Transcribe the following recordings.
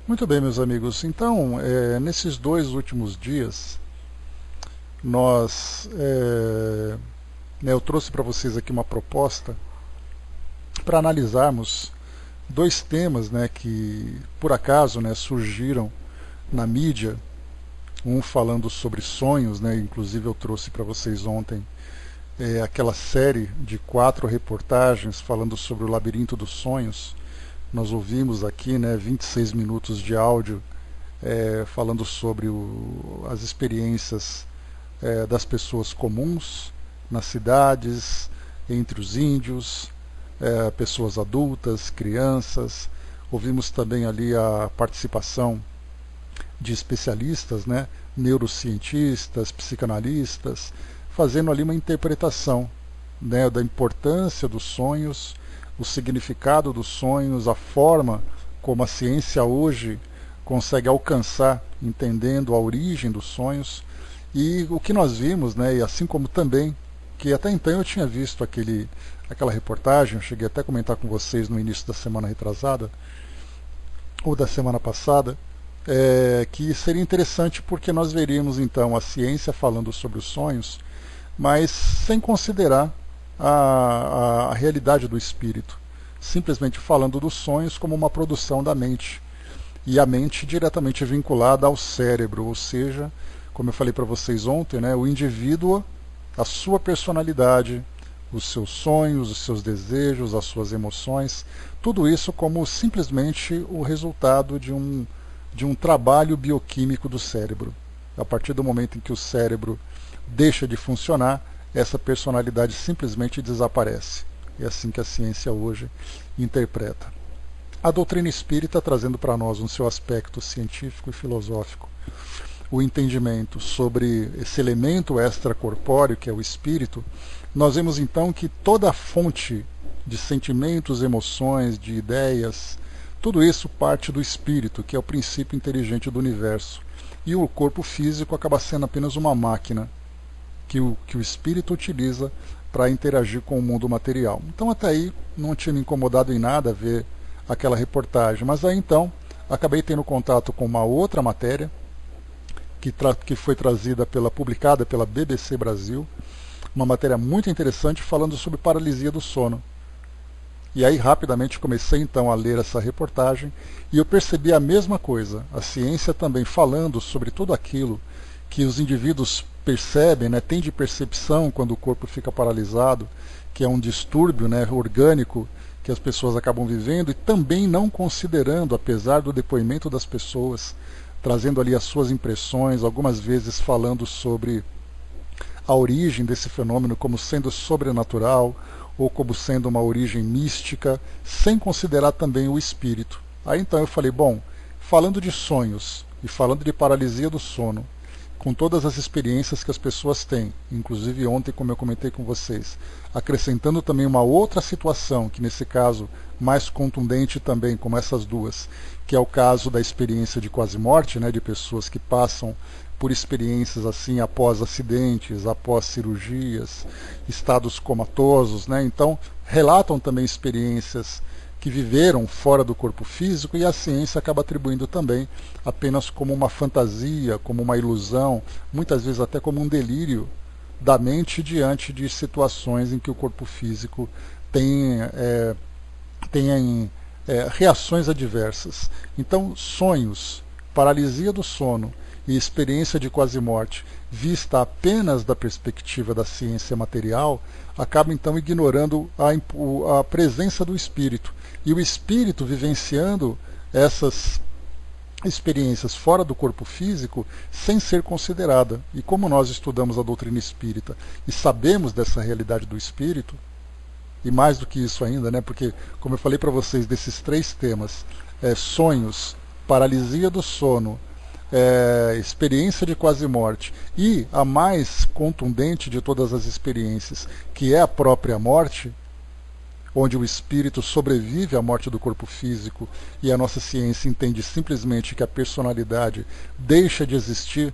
Muito bem, meus amigos. Então, nesses 2 últimos dias, eu trouxe para vocês aqui uma proposta para analisarmos dois temas, que, por acaso, surgiram na mídia. Um falando sobre sonhos, inclusive eu trouxe para vocês ontem aquela série de 4 reportagens falando sobre o labirinto dos sonhos. Nós ouvimos aqui 26 minutos de áudio falando sobre as experiências das pessoas comuns nas cidades, entre os índios, pessoas adultas, crianças. Ouvimos também ali a participação de especialistas, neurocientistas, psicanalistas, fazendo ali uma interpretação da importância dos sonhos, o significado dos sonhos, a forma como a ciência hoje consegue alcançar, entendendo a origem dos sonhos. E o que nós vimos, e assim como também, que até então eu tinha visto aquela reportagem, eu cheguei até a comentar com vocês no início da semana retrasada, ou da semana passada, que seria interessante porque nós veríamos então a ciência falando sobre os sonhos, mas sem considerar a realidade do espírito, simplesmente falando dos sonhos como uma produção da mente, e a mente diretamente vinculada ao cérebro, ou seja, como eu falei para vocês ontem, o indivíduo, a sua personalidade, os seus sonhos, os seus desejos, as suas emoções, tudo isso como simplesmente o resultado de um trabalho bioquímico do cérebro. A partir do momento em que o cérebro deixa de funcionar, essa personalidade simplesmente desaparece. É assim que a ciência hoje interpreta. A doutrina espírita trazendo para nós, no seu aspecto científico e filosófico, o entendimento sobre esse elemento extracorpóreo que é o espírito. Nós vemos então que toda a fonte de sentimentos, emoções, de ideias, tudo isso parte do espírito, que é o princípio inteligente do universo. E o corpo físico acaba sendo apenas uma máquina que o espírito utiliza para interagir com o mundo material. Então até aí não tinha me incomodado em nada ver aquela reportagem, mas aí então acabei tendo contato com uma outra matéria que foi publicada pela BBC Brasil, uma matéria muito interessante falando sobre paralisia do sono. E aí rapidamente comecei então a ler essa reportagem e eu percebi a mesma coisa, a ciência também falando sobre tudo aquilo que os indivíduos percebem, tem de percepção quando o corpo fica paralisado, que é um distúrbio orgânico que as pessoas acabam vivendo, e também não considerando, apesar do depoimento das pessoas, trazendo ali as suas impressões, algumas vezes falando sobre a origem desse fenômeno como sendo sobrenatural, ou como sendo uma origem mística, sem considerar também o espírito. Aí então eu falei, bom, falando de sonhos e falando de paralisia do sono, com todas as experiências que as pessoas têm, inclusive ontem, como eu comentei com vocês, acrescentando também uma outra situação, que nesse caso mais contundente também, como essas duas, que é o caso da experiência de quase-morte, de pessoas que passam por experiências assim após acidentes, após cirurgias, estados comatosos, então relatam também experiências que viveram fora do corpo físico, e a ciência acaba atribuindo também apenas como uma fantasia, como uma ilusão, muitas vezes até como um delírio da mente diante de situações em que o corpo físico tem reações adversas. Então, sonhos, paralisia do sono e experiência de quase-morte, vista apenas da perspectiva da ciência material, acaba então ignorando a presença do espírito. E o espírito vivenciando essas experiências fora do corpo físico sem ser considerada. E como nós estudamos a doutrina espírita e sabemos dessa realidade do espírito, e mais do que isso ainda, porque como eu falei para vocês desses 3 temas, sonhos, paralisia do sono, experiência de quase-morte e a mais contundente de todas as experiências, que é a própria morte, onde o espírito sobrevive à morte do corpo físico e a nossa ciência entende simplesmente que a personalidade deixa de existir,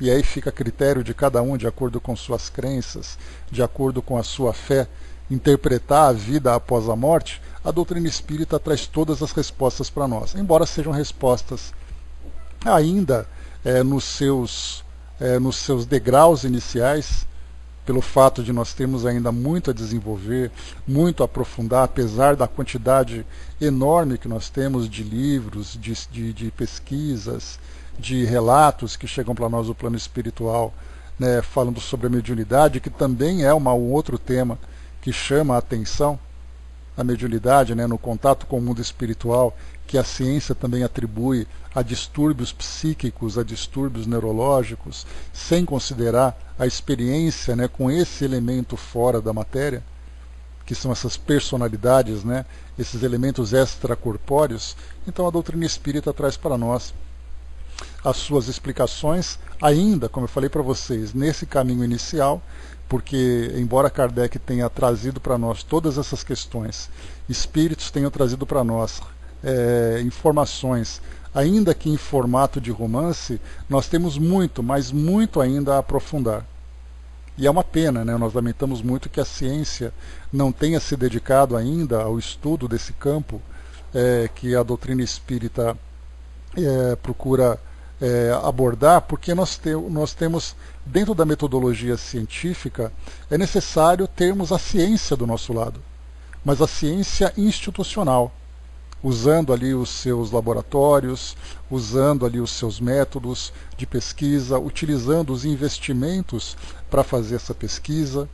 e aí fica a critério de cada um, de acordo com suas crenças, de acordo com a sua fé, interpretar a vida após a morte. a doutrina espírita traz todas as respostas para nós, embora sejam respostas ainda nos seus degraus iniciais, pelo fato de nós termos ainda muito a desenvolver, muito a aprofundar, apesar da quantidade enorme que nós temos de livros, de pesquisas, de relatos que chegam para nós do plano espiritual, né, falando sobre a mediunidade, que também é um outro tema que chama a atenção, a mediunidade, né, no contato com o mundo espiritual, que a ciência também atribui a distúrbios psíquicos, a distúrbios neurológicos, sem considerar a experiência, né, com esse elemento fora da matéria, que são essas personalidades, né, esses elementos extracorpóreos. Então a doutrina espírita traz para nós as suas explicações, ainda, como eu falei para vocês, nesse caminho inicial, porque, embora Kardec tenha trazido para nós todas essas questões, espíritos tenham trazido para nós informações, ainda que em formato de romance, nós temos muito, mas muito ainda a aprofundar. E é uma pena, né? Nós lamentamos muito que a ciência não tenha se dedicado ainda ao estudo desse campo que a doutrina espírita procura abordar, porque nós temos, dentro da metodologia científica, é necessário termos a ciência do nosso lado, mas a ciência institucional, usando ali os seus laboratórios, usando ali os seus métodos de pesquisa, utilizando os investimentos para fazer essa pesquisa.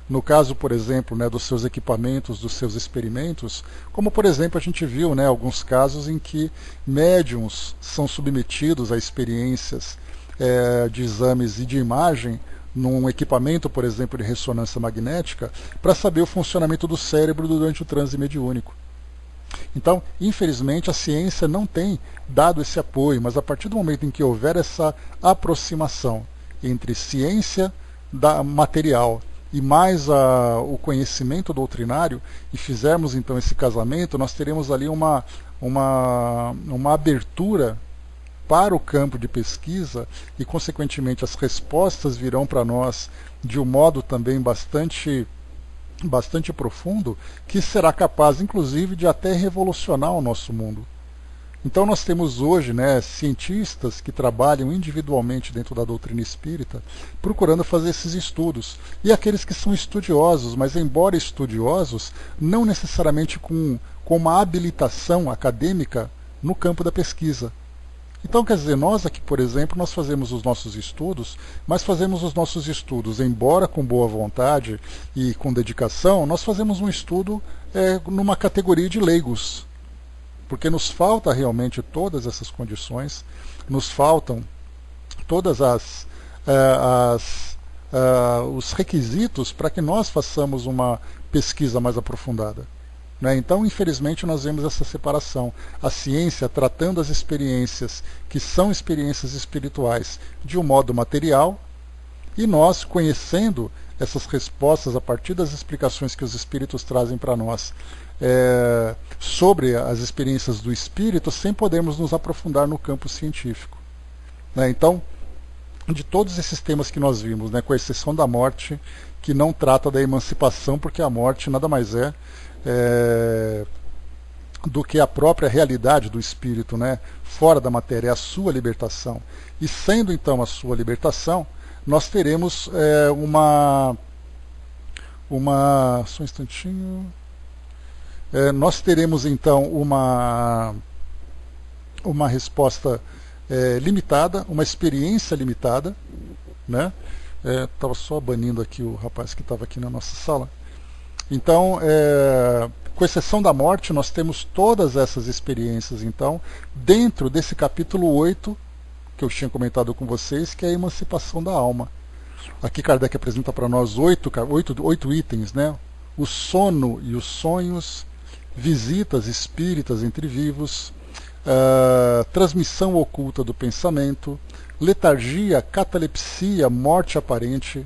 No caso, por exemplo, né, dos seus equipamentos, dos seus experimentos, como por exemplo a gente viu, né, alguns casos em que médiums são submetidos a experiências de exames e de imagem num equipamento, por exemplo, de ressonância magnética, para saber o funcionamento do cérebro durante o transe mediúnico. Então, infelizmente, a ciência não tem dado esse apoio, mas a partir do momento em que houver essa aproximação entre ciência material e mais o conhecimento doutrinário, e fizermos então esse casamento, nós teremos ali uma abertura para o campo de pesquisa e, consequentemente, as respostas virão para nós de um modo também bastante profundo, que será capaz, inclusive, de até revolucionar o nosso mundo. Então nós temos hoje, né, cientistas que trabalham individualmente dentro da doutrina espírita, procurando fazer esses estudos. E aqueles que são estudiosos, mas embora estudiosos, não necessariamente com uma habilitação acadêmica no campo da pesquisa. Então, quer dizer, nós aqui, por exemplo, nós fazemos os nossos estudos, mas fazemos os nossos estudos, embora com boa vontade e com dedicação, nós fazemos um estudo numa categoria de leigos, porque nos falta realmente todas essas condições, nos faltam todas os requisitos para que nós façamos uma pesquisa mais aprofundada. Então, infelizmente, nós vemos essa separação. A ciência tratando as experiências que são experiências espirituais de um modo material, e nós conhecendo essas respostas a partir das explicações que os espíritos trazem para nós sobre as experiências do espírito, sem podermos nos aprofundar no campo científico. Então, de todos esses temas que nós vimos, com exceção da morte, que não trata da emancipação, porque a morte nada mais é do que a própria realidade do espírito, fora da matéria, é a sua libertação. E sendo então a sua libertação, nós teremos só um instantinho. Nós teremos então uma resposta limitada, uma experiência limitada, estava só banindo aqui o rapaz que estava aqui na nossa sala. Então, com exceção da morte, nós temos todas essas experiências, então, dentro desse capítulo 8, que eu tinha comentado com vocês, que é a emancipação da alma. Aqui Kardec apresenta para nós 8 itens, o sono e os sonhos, visitas espíritas entre vivos, transmissão oculta do pensamento, letargia, catalepsia, morte aparente,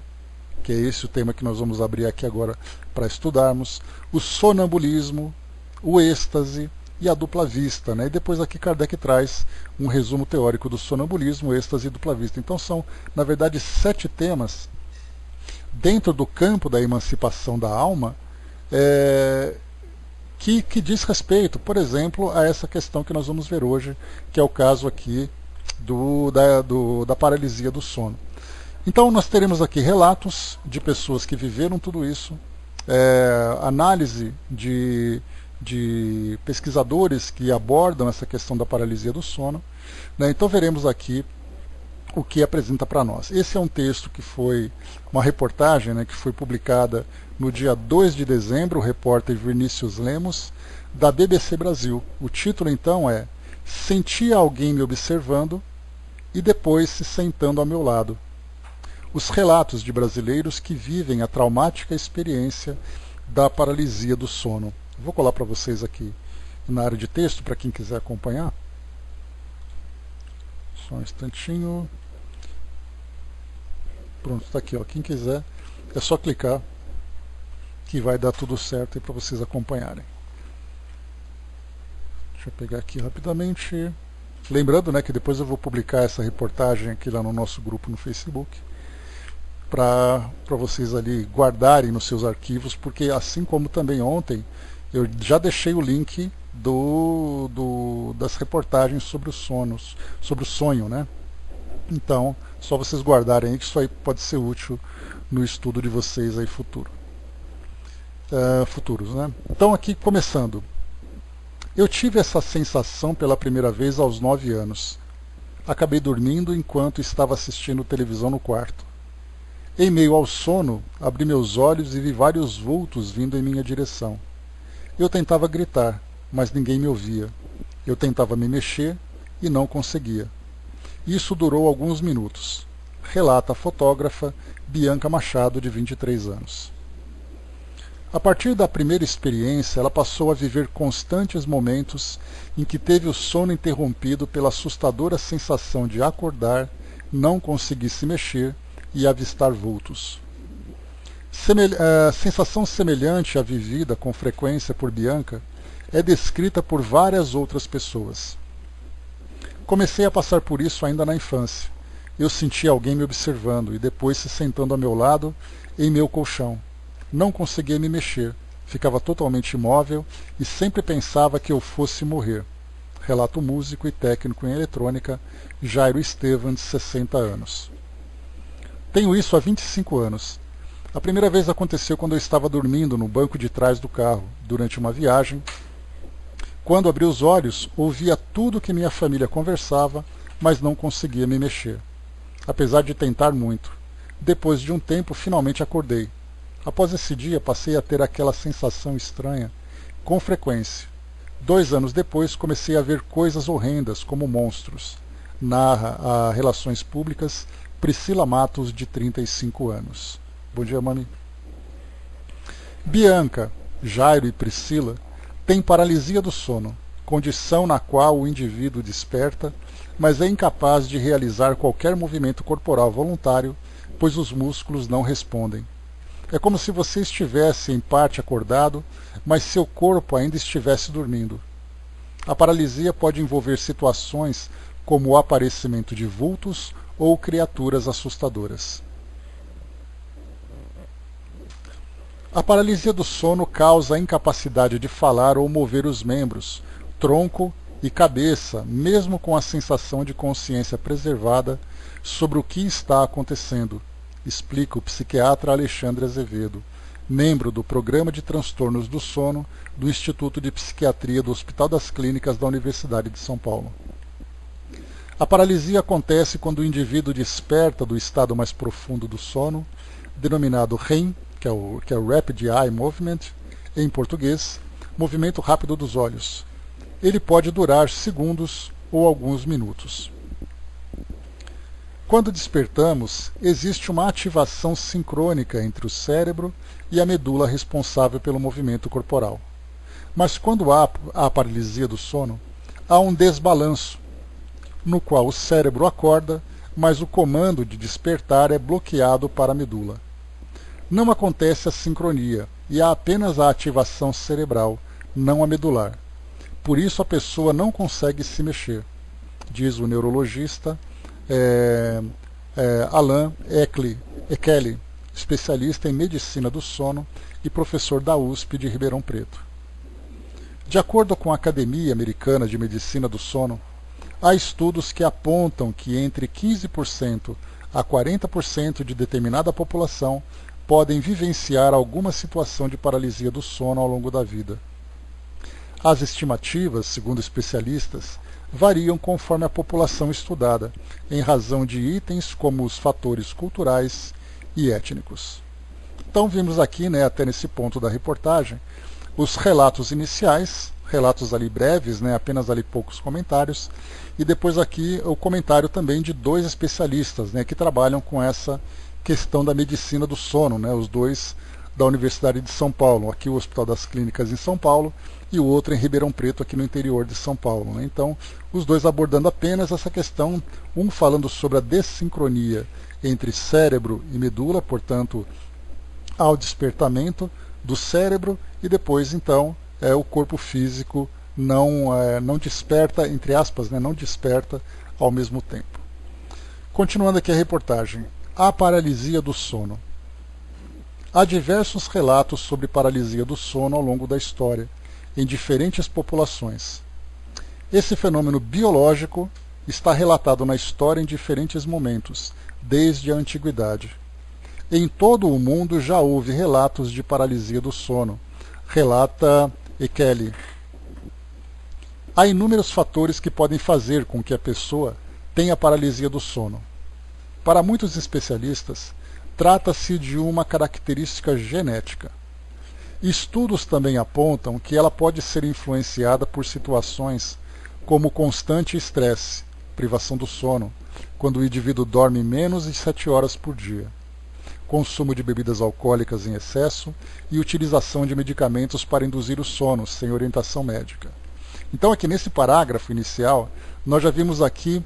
que é esse o tema que nós vamos abrir aqui agora para estudarmos, o sonambulismo, o êxtase e a dupla vista. E depois aqui Kardec traz um resumo teórico do sonambulismo, êxtase e dupla vista. Então são, na verdade, 7 temas dentro do campo da emancipação da alma, que diz respeito, por exemplo, a essa questão que nós vamos ver hoje, que é o caso aqui da paralisia do sono. Então nós teremos aqui relatos de pessoas que viveram tudo isso, análise de pesquisadores que abordam essa questão da paralisia do sono, né? Então veremos aqui o que apresenta para nós. Esse é um texto que foi uma reportagem, né, que foi publicada no dia 2 de dezembro, o repórter Vinícius Lemos, da BBC Brasil. O título então é "Sentia alguém me observando e depois se sentando ao meu lado. Os relatos de brasileiros que vivem a traumática experiência da paralisia do sono." Vou colar para vocês aqui na área de texto, para quem quiser acompanhar. Só um instantinho. Pronto, está aqui, ó. Quem quiser, é só clicar que vai dar tudo certo para vocês acompanharem. Deixa eu pegar aqui rapidamente. Lembrando, né, que depois eu vou publicar essa reportagem aqui lá no nosso grupo no Facebook, para vocês ali guardarem nos seus arquivos, porque assim como também ontem, eu já deixei o link das reportagens sobre os sonos, sobre o sonho, né? Então, só vocês guardarem aí, que isso aí pode ser útil no estudo de vocês aí futuros, né? Então aqui começando. Eu tive essa sensação pela primeira vez aos 9 anos. Acabei dormindo enquanto estava assistindo televisão no quarto. Em meio ao sono, abri meus olhos e vi vários vultos vindo em minha direção. Eu tentava gritar, mas ninguém me ouvia. Eu tentava me mexer e não conseguia. Isso durou alguns minutos. Relata a fotógrafa Bianca Machado, de 23 anos. A partir da primeira experiência, ela passou a viver constantes momentos em que teve o sono interrompido pela assustadora sensação de acordar, não conseguir se mexer e avistar vultos. Sensação semelhante à vivida com frequência por Bianca é descrita por várias outras pessoas. Comecei a passar por isso ainda na infância. Eu sentia alguém me observando e depois se sentando ao meu lado em meu colchão. Não conseguia me mexer, ficava totalmente imóvel e sempre pensava que eu fosse morrer. Relata o músico e técnico em eletrônica Jairo Estevam, de 60 anos. Tenho isso há 25 anos. A primeira vez aconteceu quando eu estava dormindo no banco de trás do carro, durante uma viagem. Quando abri os olhos, ouvia tudo que minha família conversava, mas não conseguia me mexer, apesar de tentar muito. Depois de um tempo, finalmente acordei. Após esse dia, passei a ter aquela sensação estranha com frequência. 2 anos depois, comecei a ver coisas horrendas, como monstros. Narra a Relações Públicas Priscila Matos, de 35 anos. Bom dia, mami. Bianca, Jairo e Priscila têm paralisia do sono, condição na qual o indivíduo desperta, mas é incapaz de realizar qualquer movimento corporal voluntário, pois os músculos não respondem. É como se você estivesse em parte acordado, mas seu corpo ainda estivesse dormindo. A paralisia pode envolver situações como o aparecimento de vultos ou criaturas assustadoras. A paralisia do sono causa a incapacidade de falar ou mover os membros, tronco e cabeça, mesmo com a sensação de consciência preservada sobre o que está acontecendo, explica o psiquiatra Alexandre Azevedo, membro do Programa de Transtornos do Sono do Instituto de Psiquiatria do Hospital das Clínicas da Universidade de São Paulo. A paralisia acontece quando o indivíduo desperta do estado mais profundo do sono, denominado REM, que é o Rapid Eye Movement, em português, movimento rápido dos olhos. Ele pode durar segundos ou alguns minutos. Quando despertamos, existe uma ativação sincrônica entre o cérebro e a medula responsável pelo movimento corporal. Mas quando há a paralisia do sono, há um desbalanço, no qual o cérebro acorda, mas o comando de despertar é bloqueado para a medula. Não acontece a sincronia e há apenas a ativação cerebral, não a medular. Por isso a pessoa não consegue se mexer, diz o neurologista Alain Ekeli, especialista em medicina do sono e professor da USP de Ribeirão Preto. De acordo com a Academia Americana de Medicina do Sono, há estudos que apontam que entre 15% a 40% de determinada população podem vivenciar alguma situação de paralisia do sono ao longo da vida. As estimativas, segundo especialistas, variam conforme a população estudada, em razão de itens como os fatores culturais e étnicos. Então vimos aqui, até nesse ponto da reportagem, os relatos iniciais, relatos ali breves, apenas ali poucos comentários, e depois aqui o comentário também de dois especialistas, que trabalham com essa questão da medicina do sono, os dois da Universidade de São Paulo, aqui o Hospital das Clínicas em São Paulo e o outro em Ribeirão Preto, aqui no interior de São Paulo. Então, os dois abordando apenas essa questão, um falando sobre a dessincronia entre cérebro e medula, portanto, ao despertamento do cérebro, e depois, então, o corpo físico não desperta, entre aspas, não desperta ao mesmo tempo. Continuando aqui a reportagem. A paralisia do sono. Há diversos relatos sobre paralisia do sono ao longo da história, em diferentes populações. Esse fenômeno biológico está relatado na história em diferentes momentos, desde a antiguidade. Em todo o mundo já houve relatos de paralisia do sono, relata Ekeli. Há inúmeros fatores que podem fazer com que a pessoa tenha paralisia do sono. Para muitos especialistas, trata-se de uma característica genética. Estudos também apontam que ela pode ser influenciada por situações como constante estresse, privação do sono, quando o indivíduo dorme menos de 7 horas por dia, consumo de bebidas alcoólicas em excesso e utilização de medicamentos para induzir o sono, sem orientação médica. Então, aqui nesse parágrafo inicial, nós já vimos aqui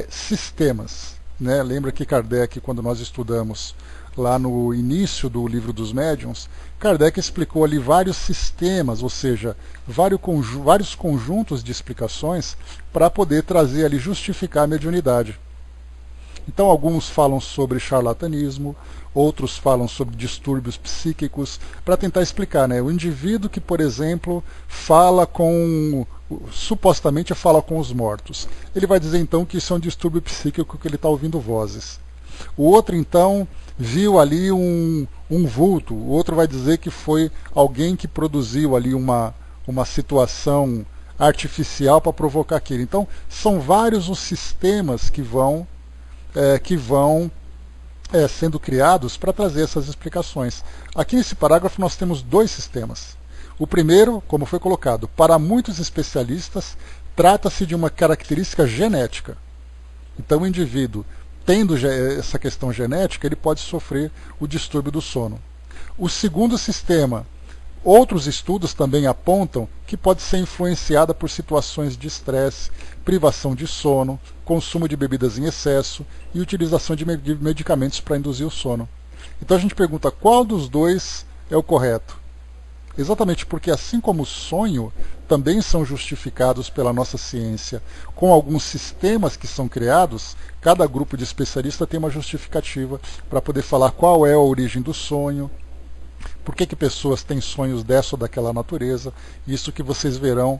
sistemas. Lembra que Kardec, quando nós estudamos lá no início do Livro dos Médiuns, Kardec explicou ali vários sistemas, ou seja, vários conjuntos de explicações para poder trazer ali, justificar a mediunidade. Então alguns falam sobre charlatanismo, outros falam sobre distúrbios psíquicos, para tentar explicar, o indivíduo que, por exemplo, supostamente fala com os mortos. Ele vai dizer então que isso é um distúrbio psíquico, que ele está ouvindo vozes. O outro então viu ali um vulto, o outro vai dizer que foi alguém que produziu ali uma situação artificial para provocar aquilo. Então são vários os sistemas que vão sendo criados para trazer essas explicações. Aqui nesse parágrafo nós temos dois sistemas. O primeiro, como foi colocado, para muitos especialistas, trata-se de uma característica genética. Então o indivíduo, tendo essa questão genética, ele pode sofrer o distúrbio do sono. O segundo sistema, outros estudos também apontam que pode ser influenciada por situações de estresse, privação de sono, consumo de bebidas em excesso e utilização de medicamentos para induzir o sono. Então a gente pergunta qual dos dois é o correto. Exatamente porque, assim como o sonho, também são justificados pela nossa ciência com alguns sistemas que são criados, cada grupo de especialistas tem uma justificativa para poder falar qual é a origem do sonho, por que pessoas têm sonhos dessa ou daquela natureza. Isso que vocês verão,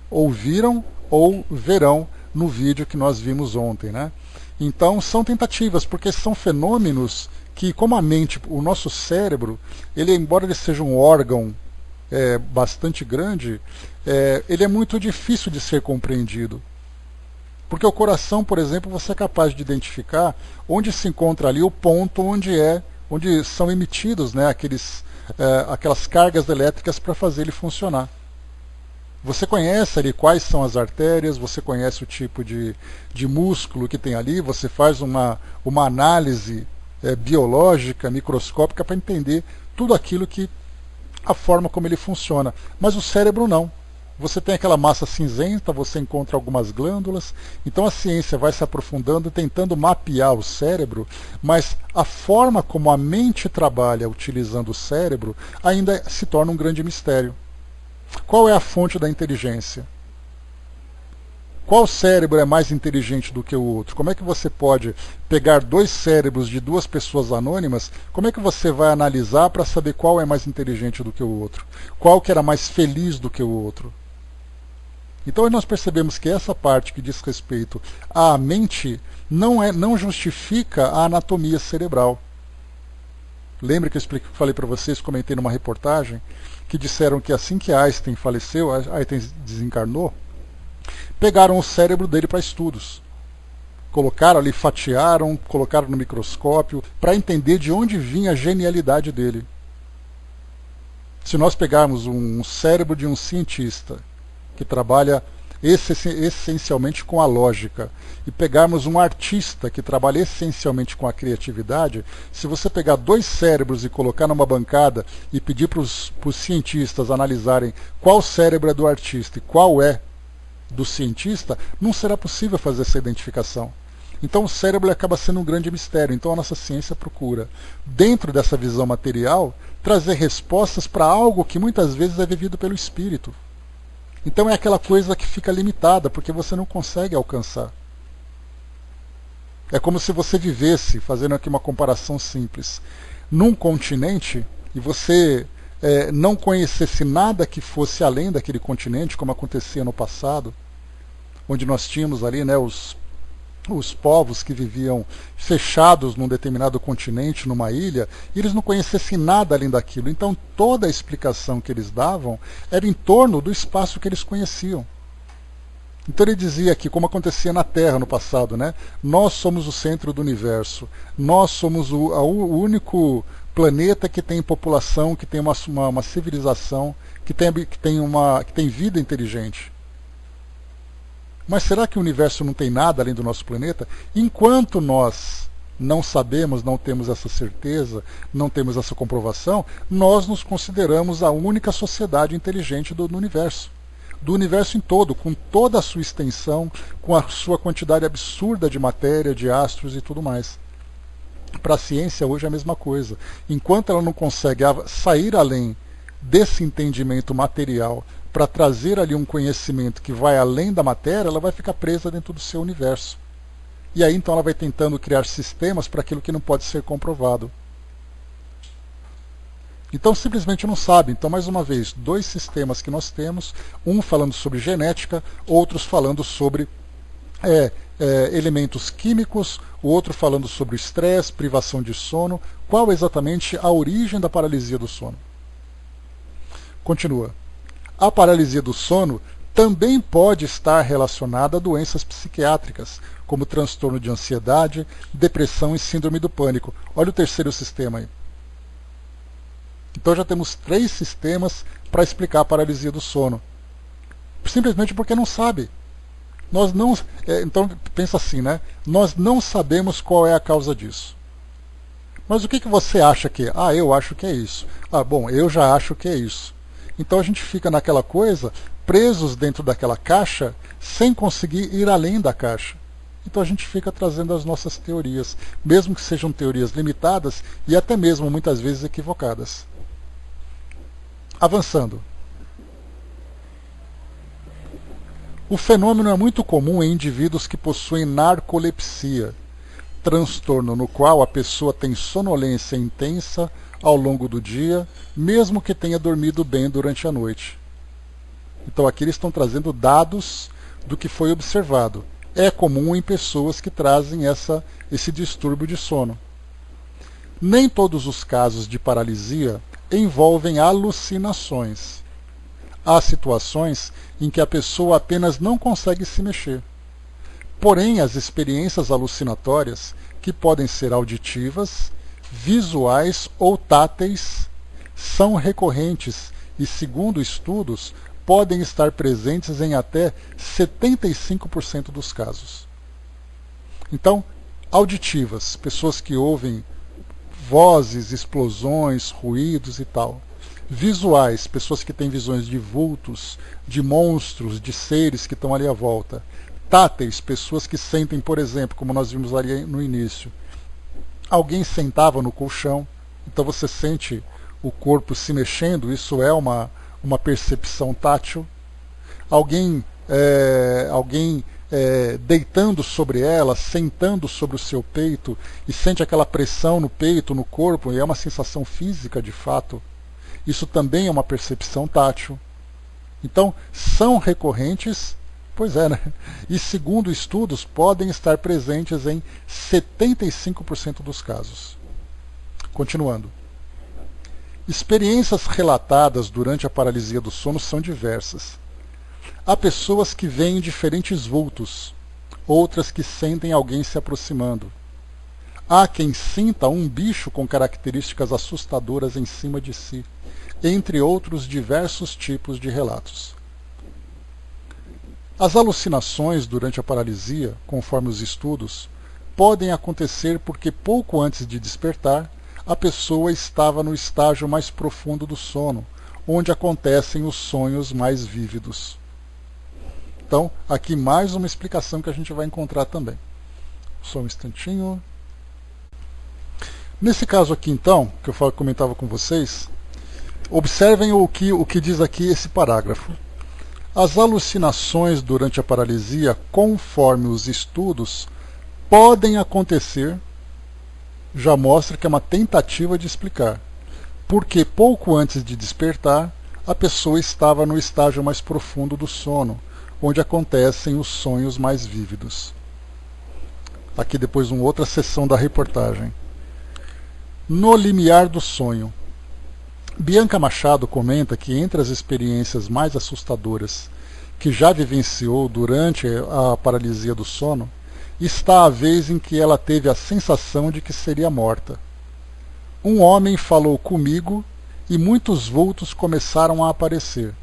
ouviram ou verão no vídeo que nós vimos ontem. Então são tentativas, porque são fenômenos que, como a mente, o nosso cérebro, embora ele seja um órgão bastante grande, ele é muito difícil de ser compreendido. Porque o coração, por exemplo, você é capaz de identificar onde se encontra ali o ponto onde são emitidos aquelas cargas elétricas para fazer ele funcionar. Você conhece ali quais são as artérias, você conhece o tipo de músculo que tem ali, você faz uma análise biológica, microscópica, para entender tudo aquilo a forma como ele funciona. Mas o cérebro não. Você tem aquela massa cinzenta, você encontra algumas glândulas. Então a ciência vai se aprofundando, tentando mapear o cérebro, mas a forma como a mente trabalha utilizando o cérebro ainda se torna um grande mistério. Qual é a fonte da inteligência? Qual cérebro é mais inteligente do que o outro? Como é que você pode pegar dois cérebros de duas pessoas anônimas? Como é que você vai analisar para saber qual é mais inteligente do que o outro? Qual que era mais feliz do que o outro? Então nós percebemos que essa parte que diz respeito à mente não justifica a anatomia cerebral. Lembra que eu falei para vocês, comentei numa reportagem, que disseram que assim que Einstein faleceu, Einstein desencarnou, pegaram o cérebro dele para estudos. Colocaram ali, fatiaram, colocaram no microscópio, para entender de onde vinha a genialidade dele. Se nós pegarmos um cérebro de um cientista, que trabalha essencialmente com a lógica, e pegarmos um artista que trabalha essencialmente com a criatividade, se você pegar dois cérebros e colocar numa bancada e pedir para os cientistas analisarem qual cérebro é do artista e qual é do cientista, não será possível fazer essa identificação. Então o cérebro acaba sendo um grande mistério. Então a nossa ciência procura, dentro dessa visão material, trazer respostas para algo que muitas vezes é vivido pelo espírito. Então é aquela coisa que fica limitada, porque você não consegue alcançar. É como se você vivesse, fazendo aqui uma comparação simples, num continente e você não conhecesse nada que fosse além daquele continente, como acontecia no passado, onde nós tínhamos ali, né, os povos que viviam fechados num determinado continente, numa ilha, e eles não conhecessem nada além daquilo. Então toda a explicação que eles davam era em torno do espaço que eles conheciam. Então ele dizia aqui, como acontecia na Terra no passado, né? Nós somos o centro do universo, nós somos o único planeta que tem população, que tem uma civilização, que tem vida inteligente. Mas será que o universo não tem nada além do nosso planeta? Enquanto nós não sabemos, não temos essa certeza, não temos essa comprovação, nós nos consideramos a única sociedade inteligente do universo. Do universo em todo, com toda a sua extensão, com a sua quantidade absurda de matéria, de astros e tudo mais. Para a ciência hoje é a mesma coisa. Enquanto ela não consegue sair além desse entendimento material para trazer ali um conhecimento que vai além da matéria, ela vai ficar presa dentro do seu universo. E aí então ela vai tentando criar sistemas para aquilo que não pode ser comprovado. Então simplesmente não sabe. Então, mais uma vez, dois sistemas que nós temos, um falando sobre genética, outros falando sobre elementos químicos, o outro falando sobre estresse, privação de sono. Qual exatamente a origem da paralisia do sono? Continua. A paralisia do sono também pode estar relacionada a doenças psiquiátricas, como transtorno de ansiedade, depressão e síndrome do pânico. Olha o terceiro sistema aí. Então já temos 3 sistemas para explicar a paralisia do sono. Simplesmente porque não sabe. Nós não, então pensa assim, né? Nós não sabemos qual é a causa disso. Mas o que você acha que é? Ah, eu acho que é isso. Ah, bom, eu já acho que é isso. Então a gente fica naquela coisa, presos dentro daquela caixa, sem conseguir ir além da caixa. Então a gente fica trazendo as nossas teorias, mesmo que sejam teorias limitadas e até mesmo muitas vezes equivocadas. Avançando. O fenômeno é muito comum em indivíduos que possuem narcolepsia, transtorno no qual a pessoa tem sonolência intensa ao longo do dia, mesmo que tenha dormido bem durante a noite. Então aqui eles estão trazendo dados do que foi observado. É comum em pessoas que trazem esse distúrbio de sono. Nem todos os casos de paralisia envolvem alucinações. Há situações em que a pessoa apenas não consegue se mexer. Porém, as experiências alucinatórias, que podem ser auditivas, visuais ou táteis, são recorrentes e, segundo estudos, podem estar presentes em até 75% dos casos. Então, auditivas, pessoas que ouvem vozes, explosões, ruídos e tal. Visuais, pessoas que têm visões de vultos, de monstros, de seres que estão ali à volta. Táteis, pessoas que sentem, por exemplo, como nós vimos ali no início, alguém sentava no colchão, então você sente o corpo se mexendo, isso é uma percepção tátil. Alguém deitando sobre ela, sentando sobre o seu peito e sente aquela pressão no peito, no corpo, e é uma sensação física de fato. Isso também é uma percepção tátil. Então, são recorrentes, pois é, né? E segundo estudos, podem estar presentes em 75% dos casos. Continuando. Experiências relatadas durante a paralisia do sono são diversas. Há pessoas que veem diferentes vultos, outras que sentem alguém se aproximando. Há quem sinta um bicho com características assustadoras em cima de si, entre outros diversos tipos de relatos. As alucinações durante a paralisia, conforme os estudos, podem acontecer porque pouco antes de despertar, a pessoa estava no estágio mais profundo do sono, onde acontecem os sonhos mais vívidos. Então, aqui mais uma explicação que a gente vai encontrar também. Só um instantinho. Nesse caso aqui, então, que eu comentava com vocês, observem o que diz aqui esse parágrafo. As alucinações durante a paralisia, conforme os estudos, podem acontecer, já mostra que é uma tentativa de explicar, porque pouco antes de despertar, a pessoa estava no estágio mais profundo do sono, onde acontecem os sonhos mais vívidos. Aqui depois uma outra seção da reportagem. No limiar do sonho. Bianca Machado comenta que entre as experiências mais assustadoras que já vivenciou durante a paralisia do sono, está a vez em que ela teve a sensação de que seria morta. Um homem falou comigo e muitos vultos começaram a aparecer.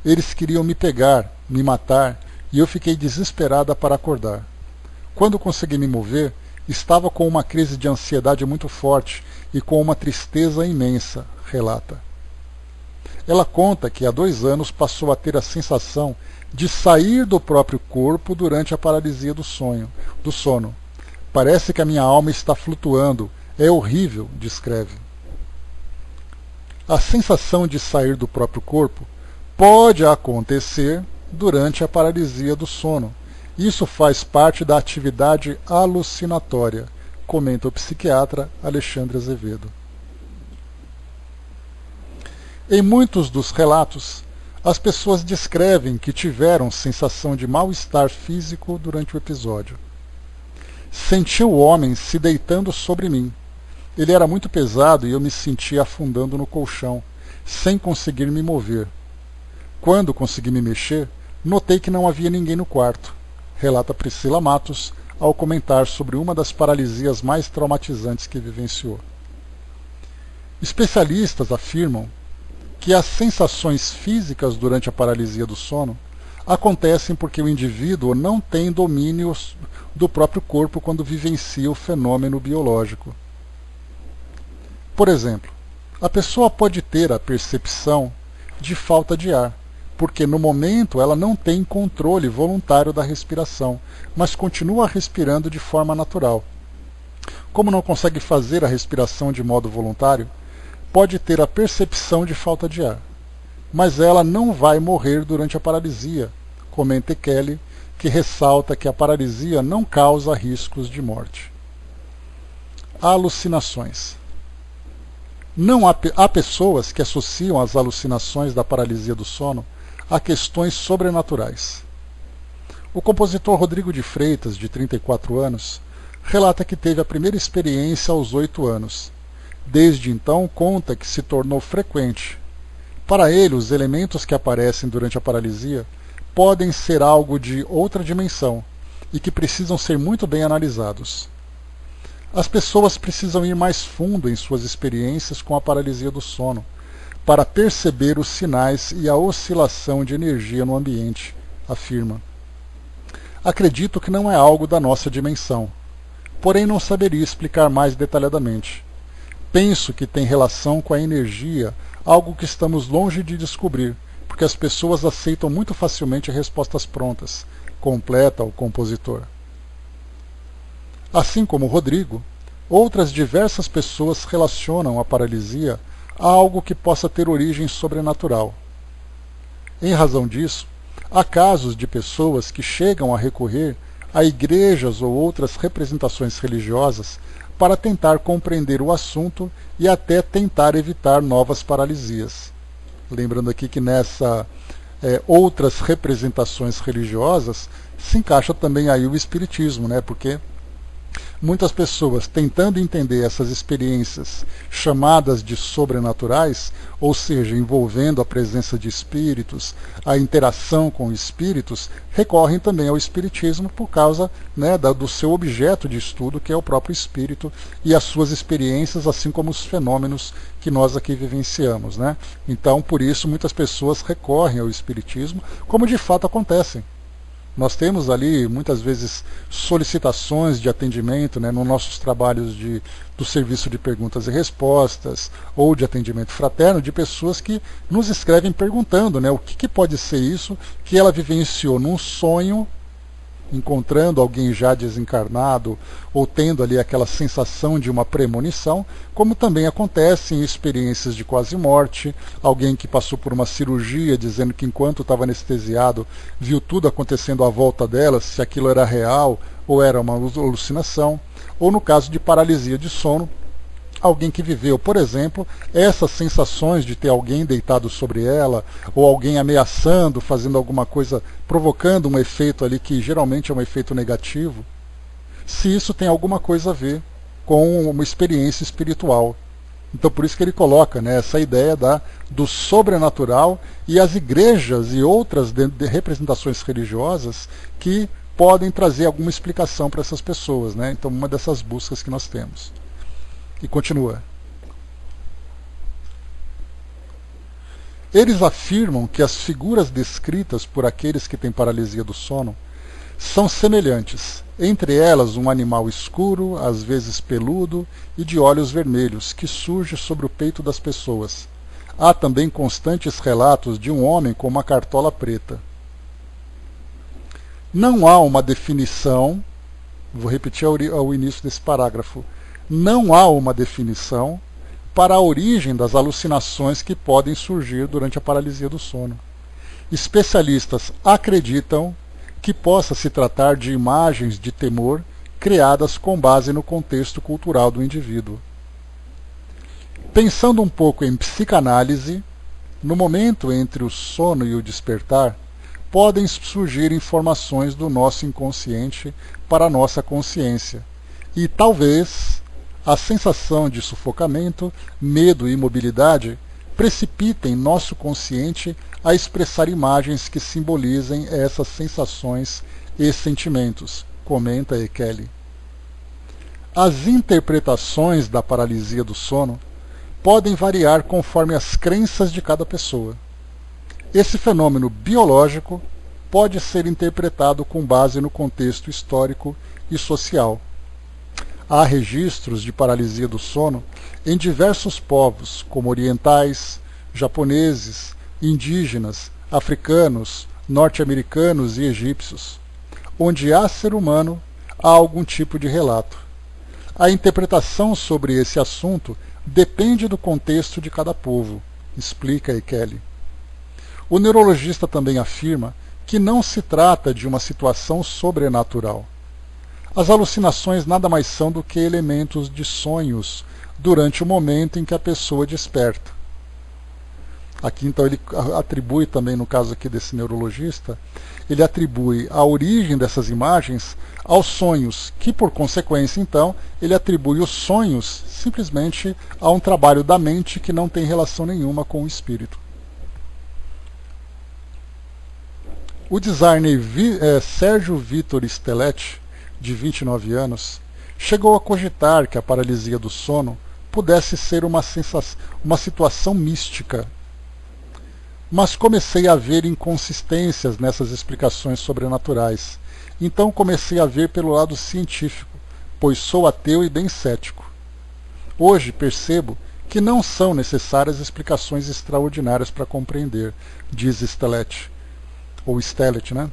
Eles queriam me pegar, me matar, e eu fiquei desesperada para acordar. Quando consegui me mover, estava com uma crise de ansiedade muito forte e com uma tristeza imensa, relata. Ela conta que há 2 anos passou a ter a sensação de sair do próprio corpo durante a paralisia do sono. Parece que a minha alma está flutuando. É horrível, descreve. A sensação de sair do próprio corpo pode acontecer durante a paralisia do sono. Isso faz parte da atividade alucinatória, comenta o psiquiatra Alexandre Azevedo. Em muitos dos relatos, as pessoas descrevem que tiveram sensação de mal-estar físico durante o episódio. Senti o homem se deitando sobre mim. Ele era muito pesado e eu me sentia afundando no colchão, sem conseguir me mover. Quando consegui me mexer, notei que não havia ninguém no quarto, relata Priscila Matos ao comentar sobre uma das paralisias mais traumatizantes que vivenciou. Especialistas afirmam que as sensações físicas durante a paralisia do sono acontecem porque o indivíduo não tem domínio do próprio corpo quando vivencia o fenômeno biológico. Por exemplo, a pessoa pode ter a percepção de falta de ar, porque no momento ela não tem controle voluntário da respiração, mas continua respirando de forma natural. Como não consegue fazer a respiração de modo voluntário, pode ter a percepção de falta de ar, mas ela não vai morrer durante a paralisia, comenta Kelly, que ressalta que a paralisia não causa riscos de morte. Alucinações. Não há pessoas que associam as alucinações da paralisia do sono a questões sobrenaturais. O compositor Rodrigo de Freitas, de 34 anos, relata que teve a primeira experiência aos 8 anos. Desde então, conta que se tornou frequente. Para ele, os elementos que aparecem durante a paralisia podem ser algo de outra dimensão e que precisam ser muito bem analisados. As pessoas precisam ir mais fundo em suas experiências com a paralisia do sono, para perceber os sinais e a oscilação de energia no ambiente, afirma. Acredito que não é algo da nossa dimensão, porém não saberia explicar mais detalhadamente. Penso que tem relação com a energia, algo que estamos longe de descobrir, porque as pessoas aceitam muito facilmente respostas prontas, completa o compositor. Assim como Rodrigo, outras diversas pessoas relacionam a paralisia a algo que possa ter origem sobrenatural. Em razão disso, há casos de pessoas que chegam a recorrer a igrejas ou outras representações religiosas para tentar compreender o assunto e até tentar evitar novas paralisias. Lembrando aqui que nessa outras representações religiosas se encaixa também aí o espiritismo, né? Porque muitas pessoas tentando entender essas experiências chamadas de sobrenaturais, ou seja, envolvendo a presença de espíritos, a interação com espíritos, recorrem também ao espiritismo por causa, né, do seu objeto de estudo, que é o próprio espírito e as suas experiências, assim como os fenômenos que nós aqui vivenciamos, né? Então, por isso, muitas pessoas recorrem ao espiritismo, como de fato acontecem. Nós temos ali, muitas vezes, solicitações de atendimento, né, nos nossos trabalhos do serviço de perguntas e respostas, ou de atendimento fraterno, de pessoas que nos escrevem perguntando, né, o que pode ser isso que ela vivenciou num sonho, encontrando alguém já desencarnado, ou tendo ali aquela sensação de uma premonição, como também acontece em experiências de quase morte, alguém que passou por uma cirurgia dizendo que enquanto estava anestesiado viu tudo acontecendo à volta dela, se aquilo era real ou era uma alucinação, ou no caso de paralisia de sono, alguém que viveu, por exemplo, essas sensações de ter alguém deitado sobre ela, ou alguém ameaçando, fazendo alguma coisa, provocando um efeito ali que geralmente é um efeito negativo, se isso tem alguma coisa a ver com uma experiência espiritual. Então por isso que ele coloca, né, essa ideia do sobrenatural e as igrejas e outras de representações religiosas que podem trazer alguma explicação para essas pessoas, né? Então uma dessas buscas que nós temos. E continua. Eles afirmam que as figuras descritas por aqueles que têm paralisia do sono são semelhantes, entre elas um animal escuro, às vezes peludo e de olhos vermelhos, que surge sobre o peito das pessoas. Há também constantes relatos de um homem com uma cartola preta. Não há uma definição, vou repetir ao início desse parágrafo, não há uma definição para a origem das alucinações que podem surgir durante a paralisia do sono. Especialistas acreditam que possa se tratar de imagens de temor criadas com base no contexto cultural do indivíduo. Pensando um pouco em psicanálise, no momento entre o sono e o despertar, podem surgir informações do nosso inconsciente para a nossa consciência, e talvez a sensação de sufocamento, medo e imobilidade precipitem nosso consciente a expressar imagens que simbolizem essas sensações e sentimentos, comenta E. Kelly. As interpretações da paralisia do sono podem variar conforme as crenças de cada pessoa. Esse fenômeno biológico pode ser interpretado com base no contexto histórico e social. Há registros de paralisia do sono em diversos povos, como orientais, japoneses, indígenas, africanos, norte-americanos e egípcios. Onde há ser humano, há algum tipo de relato. A interpretação sobre esse assunto depende do contexto de cada povo, explica E. Kelly. O neurologista também afirma que não se trata de uma situação sobrenatural. As alucinações nada mais são do que elementos de sonhos durante o momento em que a pessoa desperta. Aqui então ele atribui também, no caso aqui desse neurologista, ele atribui a origem dessas imagens aos sonhos, que por consequência então ele atribui os sonhos simplesmente a um trabalho da mente que não tem relação nenhuma com o espírito. O designer Sérgio Vitor Stelletti, de 29 anos, chegou a cogitar que a paralisia do sono pudesse ser uma situação mística. Mas comecei a ver inconsistências nessas explicações sobrenaturais. Então comecei a ver pelo lado científico, pois sou ateu e bem cético. Hoje percebo que não são necessárias explicações extraordinárias para compreender, diz Stelletti, ou Stelletti, né?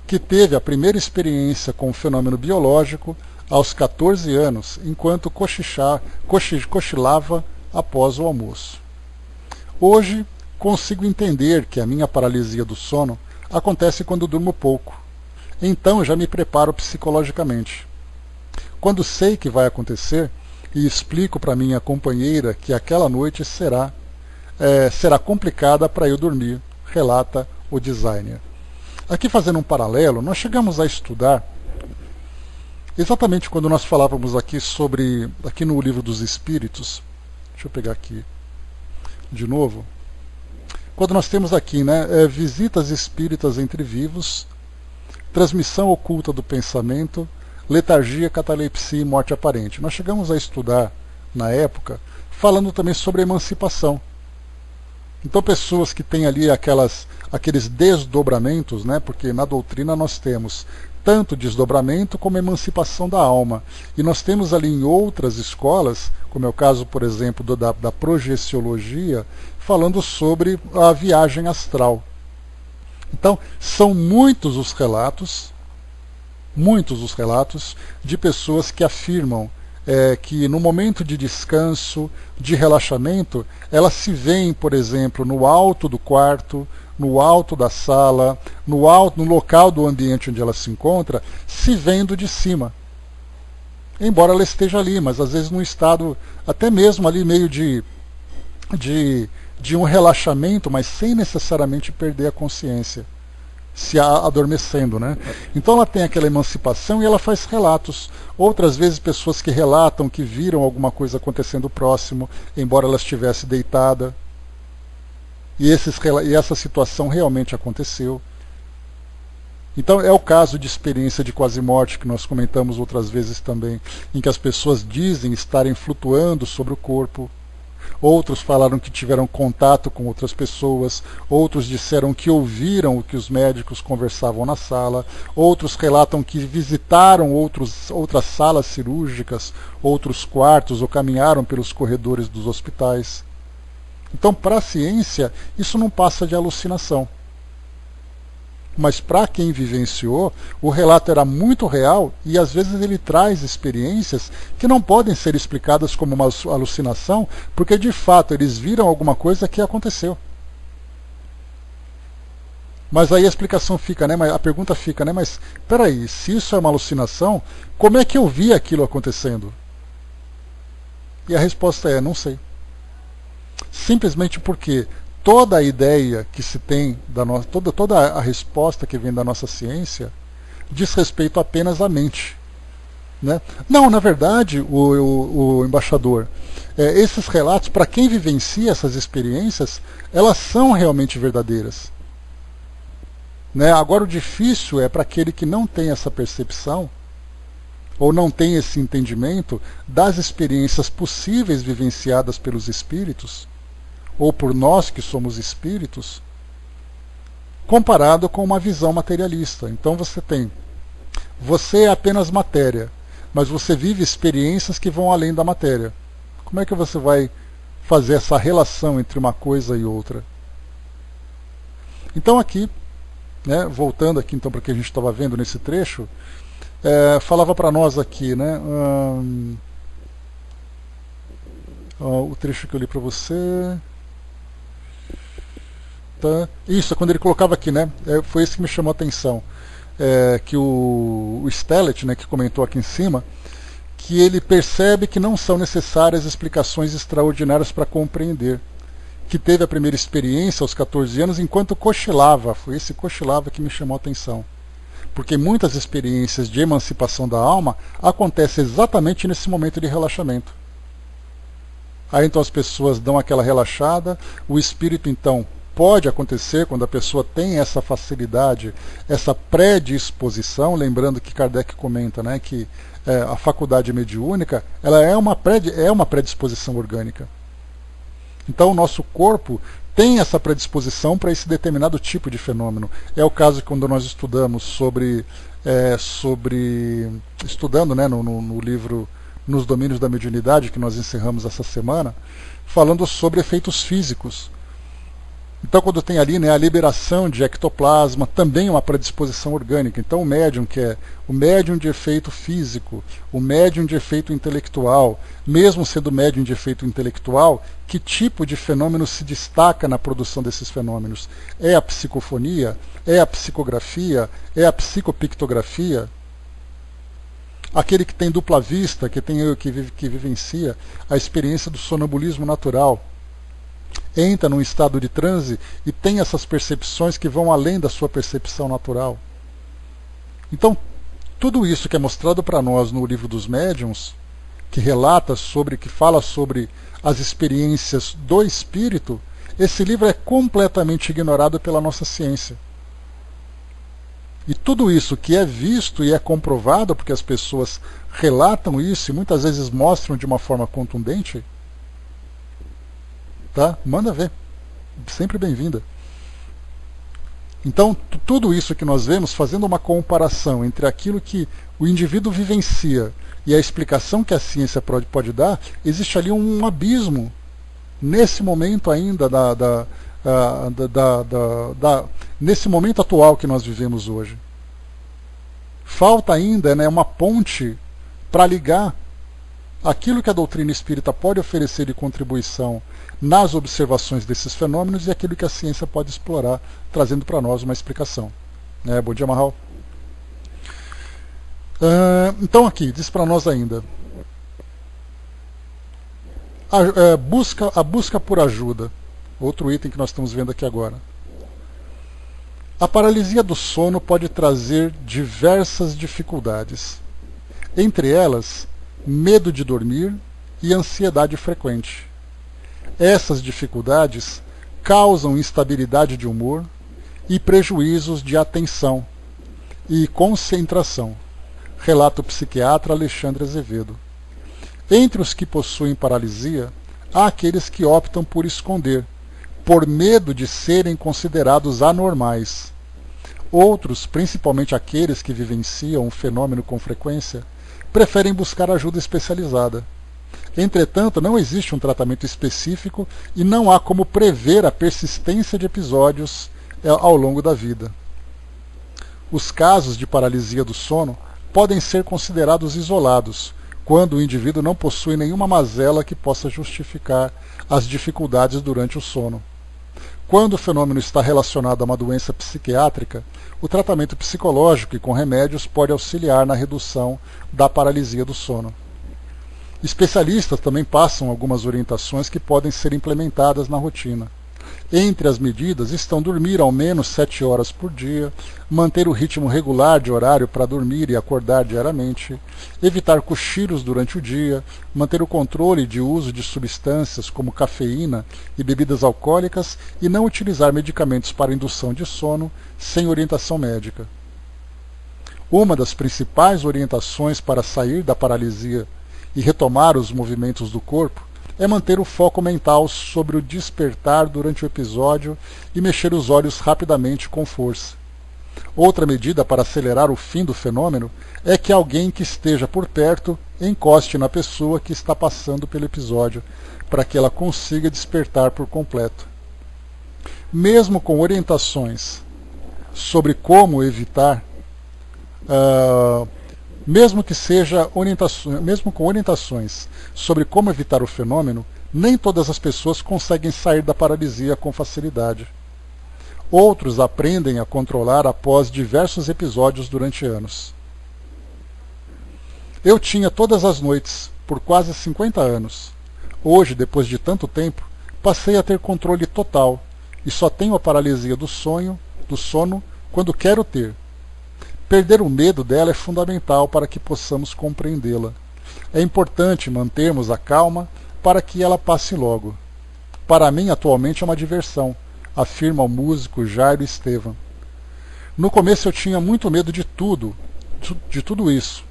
Que teve a primeira experiência com o fenômeno biológico aos 14 anos, enquanto cochilava após o almoço. Hoje consigo entender que a minha paralisia do sono acontece quando durmo pouco. Então já me preparo psicologicamente. Quando sei que vai acontecer e explico para minha companheira que aquela noite será complicada para eu dormir, relata o designer. Aqui fazendo um paralelo, nós chegamos a estudar exatamente quando nós falávamos aqui aqui no Livro dos Espíritos, deixa eu pegar aqui de novo, quando nós temos aqui, né, visitas espíritas entre vivos, transmissão oculta do pensamento, letargia, catalepsia e morte aparente. Nós chegamos a estudar, na época, falando também sobre emancipação. Então pessoas que têm ali aqueles desdobramentos, né, porque na doutrina nós temos tanto desdobramento como emancipação da alma. E nós temos ali em outras escolas, como é o caso, por exemplo, da projeciologia, falando sobre a viagem astral. Então, são muitos os relatos de pessoas que afirmam que no momento de descanso, de relaxamento, elas se veem, por exemplo, no alto do quarto, no alto da sala, no local do ambiente onde ela se encontra, se vendo de cima. Embora ela esteja ali, mas às vezes num estado até mesmo ali meio de um relaxamento, mas sem necessariamente perder a consciência, se adormecendo, né? Então ela tem aquela emancipação e ela faz relatos. Outras vezes pessoas que relatam que viram alguma coisa acontecendo próximo, embora ela estivesse deitada. E essa situação realmente aconteceu. Então é o caso de experiência de quase morte, que nós comentamos outras vezes também, em que as pessoas dizem estarem flutuando sobre o corpo. Outros falaram que tiveram contato com outras pessoas, outros disseram que ouviram o que os médicos conversavam na sala, outros relatam que visitaram outras salas cirúrgicas, outros quartos, ou caminharam pelos corredores dos hospitais. Então, para a ciência, isso não passa de alucinação. Mas para quem vivenciou, o relato era muito real e às vezes ele traz experiências que não podem ser explicadas como uma alucinação, porque de fato eles viram alguma coisa que aconteceu. Mas aí a explicação fica, né? A pergunta fica, né? Mas peraí, se isso é uma alucinação, como é que eu vi aquilo acontecendo? E a resposta é, não sei. Simplesmente porque toda a ideia que se tem, toda a resposta que vem da nossa ciência, diz respeito apenas à mente. Né? Não, na verdade, o embaixador, esses relatos, para quem vivencia essas experiências, elas são realmente verdadeiras. Né? Agora, o difícil é para aquele que não tem essa percepção, ou não tem esse entendimento das experiências possíveis vivenciadas pelos espíritos, ou por nós que somos espíritos, comparado com uma visão materialista. Então você é apenas matéria, mas você vive experiências que vão além da matéria. Como é que você vai fazer essa relação entre uma coisa e outra? Então aqui, né, voltando aqui então para o que a gente estava vendo nesse trecho, falava para nós aqui, né, o trecho que eu li para você. Isso, quando ele colocava aqui, né? Foi isso que me chamou a atenção. Que o Stellet, né, que comentou aqui em cima, que ele percebe que não são necessárias explicações extraordinárias para compreender. Que teve a primeira experiência aos 14 anos enquanto cochilava. Foi esse cochilava que me chamou a atenção. Porque muitas experiências de emancipação da alma acontecem exatamente nesse momento de relaxamento. Aí então as pessoas dão aquela relaxada, o espírito então pode acontecer quando a pessoa tem essa facilidade, essa predisposição, lembrando que Kardec comenta, né, que a faculdade mediúnica ela é uma predisposição orgânica. Então o nosso corpo tem essa predisposição para esse determinado tipo de fenômeno. É o caso quando nós estudamos estudando, né, no livro Nos Domínios da Mediunidade, que nós encerramos essa semana, falando sobre efeitos físicos. Então, quando tem ali, né, a liberação de ectoplasma, também é uma predisposição orgânica. Então, o médium, que é o médium de efeito físico, o médium de efeito intelectual, mesmo sendo médium de efeito intelectual, que tipo de fenômeno se destaca na produção desses fenômenos? É a psicofonia? É a psicografia? É a psicopictografia? Aquele que tem dupla vista, que vivencia a experiência do sonambulismo natural, entra num estado de transe e tem essas percepções que vão além da sua percepção natural. Então, tudo isso que é mostrado para nós no livro dos médiuns, que fala sobre as experiências do espírito, esse livro é completamente ignorado pela nossa ciência. E tudo isso que é visto e é comprovado, porque as pessoas relatam isso e muitas vezes mostram de uma forma contundente, tá? Manda ver. Sempre bem-vinda. Então, tudo isso que nós vemos, fazendo uma comparação entre aquilo que o indivíduo vivencia e a explicação que a ciência pode dar, existe ali um abismo nesse momento ainda nesse momento atual que nós vivemos hoje. Falta ainda, né, uma ponte para ligar aquilo que a doutrina espírita pode oferecer de contribuição nas observações desses fenômenos e aquilo que a ciência pode explorar, trazendo para nós uma explicação. Bom dia, Mahal. Então aqui, diz para nós ainda. A busca por ajuda. Outro item que nós estamos vendo aqui agora. A paralisia do sono pode trazer diversas dificuldades. Entre elas, medo de dormir e ansiedade frequente. Essas dificuldades causam instabilidade de humor e prejuízos de atenção e concentração, relata o psiquiatra Alexandre Azevedo. Entre os que possuem paralisia, há aqueles que optam por esconder, por medo de serem considerados anormais. Outros, principalmente aqueles que vivenciam o fenômeno com frequência, preferem buscar ajuda especializada. Entretanto, não existe um tratamento específico e não há como prever a persistência de episódios ao longo da vida. Os casos de paralisia do sono podem ser considerados isolados, quando o indivíduo não possui nenhuma mazela que possa justificar as dificuldades durante o sono. Quando o fenômeno está relacionado a uma doença psiquiátrica, o tratamento psicológico e com remédios pode auxiliar na redução da paralisia do sono. Especialistas também passam algumas orientações que podem ser implementadas na rotina. Entre as medidas estão dormir ao menos 7 horas por dia, manter o ritmo regular de horário para dormir e acordar diariamente, evitar cochilos durante o dia, manter o controle de uso de substâncias como cafeína e bebidas alcoólicas e não utilizar medicamentos para indução de sono sem orientação médica. Uma das principais orientações para sair da paralisia e retomar os movimentos do corpo é manter o foco mental sobre o despertar durante o episódio e mexer os olhos rapidamente com força. Outra medida para acelerar o fim do fenômeno é que alguém que esteja por perto encoste na pessoa que está passando pelo episódio, para que ela consiga despertar por completo. Mesmo com orientações sobre como evitar, mesmo com orientações sobre como evitar o fenômeno, nem todas as pessoas conseguem sair da paralisia com facilidade. Outros aprendem a controlar após diversos episódios durante anos. Eu tinha todas as noites, por quase 50 anos. Hoje, depois de tanto tempo, passei a ter controle total e só tenho a paralisia do sono, quando quero ter. Perder o medo dela é fundamental para que possamos compreendê-la. É importante mantermos a calma para que ela passe logo. Para mim, atualmente, é uma diversão, afirma o músico Jairo Estevam. No começo eu tinha muito medo de tudo isso.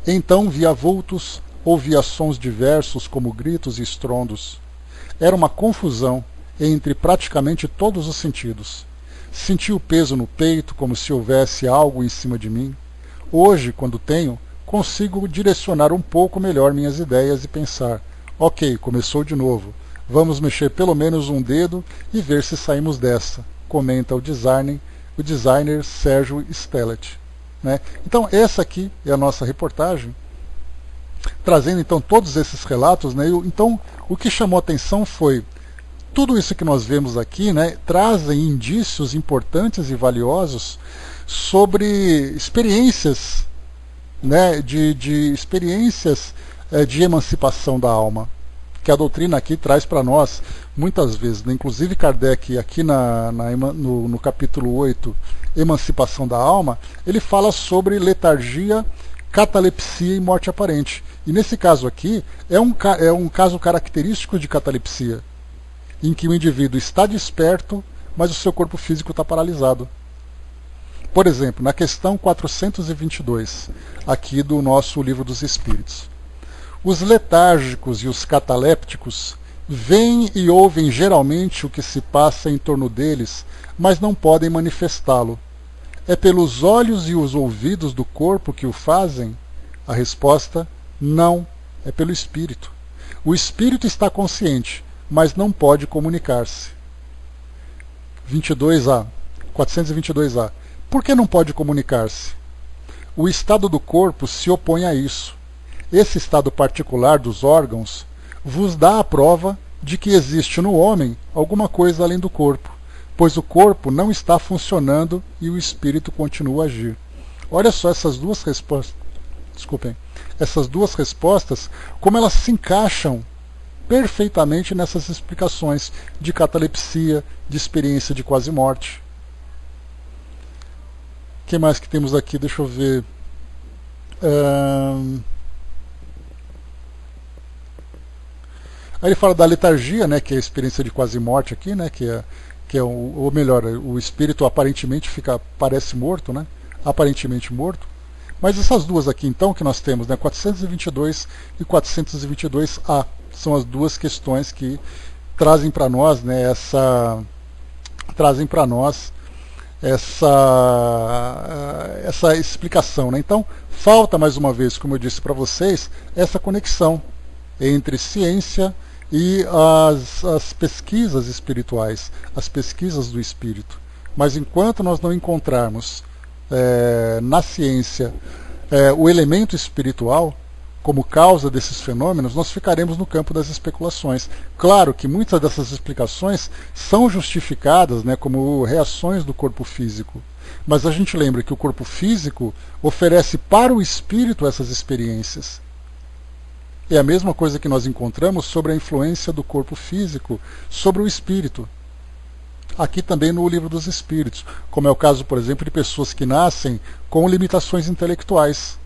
Então via vultos, ouvia sons diversos como gritos e estrondos. Era uma confusão entre praticamente todos os sentidos. Senti o peso no peito, como se houvesse algo em cima de mim. Hoje, quando tenho, consigo direcionar um pouco melhor minhas ideias e pensar: ok, começou de novo. Vamos mexer pelo menos um dedo e ver se saímos dessa, comenta o designer Sérgio Stellet. Né? Então essa aqui é a nossa reportagem, trazendo então todos esses relatos. Né? Então o que chamou a atenção foi tudo isso que nós vemos aqui, né, trazem indícios importantes e valiosos sobre experiências, né, de experiências de emancipação da alma, que a doutrina aqui traz para nós muitas vezes. Né? Inclusive Kardec, aqui no capítulo 8, Emancipação da Alma, ele fala sobre letargia, catalepsia e morte aparente. E nesse caso aqui, é um caso característico de catalepsia, em que o indivíduo está desperto, mas o seu corpo físico está paralisado. Por exemplo, na questão 422, aqui do nosso Livro dos Espíritos. Os letárgicos e os catalépticos veem e ouvem geralmente o que se passa em torno deles, mas não podem manifestá-lo. É pelos olhos e os ouvidos do corpo que o fazem? A resposta, não, é pelo espírito. O espírito está consciente, mas não pode comunicar-se. 422A. Por que não pode comunicar-se? O estado do corpo se opõe a isso. Esse estado particular dos órgãos vos dá a prova de que existe no homem alguma coisa além do corpo, pois o corpo não está funcionando e o espírito continua a agir. Olha só essas duas respostas. Desculpem. Essas duas respostas, como elas se encaixam perfeitamente nessas explicações de catalepsia, de experiência de quase morte. O que mais que temos aqui? Deixa eu ver. Aí ele fala da letargia, né, que é a experiência de quase morte aqui, né, que é ou melhor, o espírito aparentemente parece morto, né, aparentemente morto. Mas essas duas aqui então que nós temos, né, 422 e 422A, são as duas questões que trazem para nós, né, essa explicação. Né? Então, falta mais uma vez, como eu disse para vocês, essa conexão entre ciência e as pesquisas espirituais, as pesquisas do espírito. Mas enquanto nós não encontrarmos na ciência o elemento espiritual como causa desses fenômenos, nós ficaremos no campo das especulações. Claro que muitas dessas explicações são justificadas, né, como reações do corpo físico. Mas a gente lembra que o corpo físico oferece para o espírito essas experiências. É a mesma coisa que nós encontramos sobre a influência do corpo físico sobre o espírito. Aqui também no Livro dos Espíritos, como é o caso, por exemplo, de pessoas que nascem com limitações intelectuais,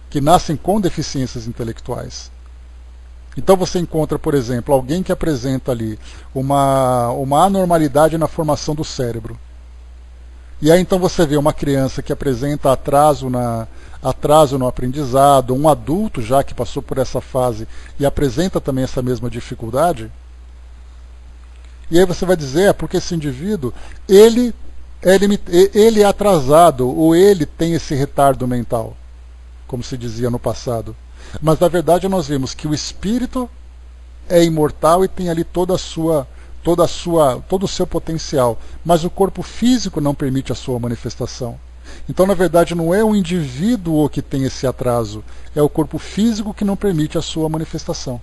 que nascem com deficiências intelectuais. Então você encontra, por exemplo, alguém que apresenta ali uma anormalidade na formação do cérebro. E aí então você vê uma criança que apresenta atraso no aprendizado, um adulto já que passou por essa fase e apresenta também essa mesma dificuldade. E aí você vai dizer, porque esse indivíduo, ele é atrasado, ou ele tem esse retardo mental, como se dizia no passado. Mas na verdade nós vemos que o espírito é imortal e tem ali todo o seu potencial, mas o corpo físico não permite a sua manifestação. Então na verdade não é o indivíduo que tem esse atraso, é o corpo físico que não permite a sua manifestação.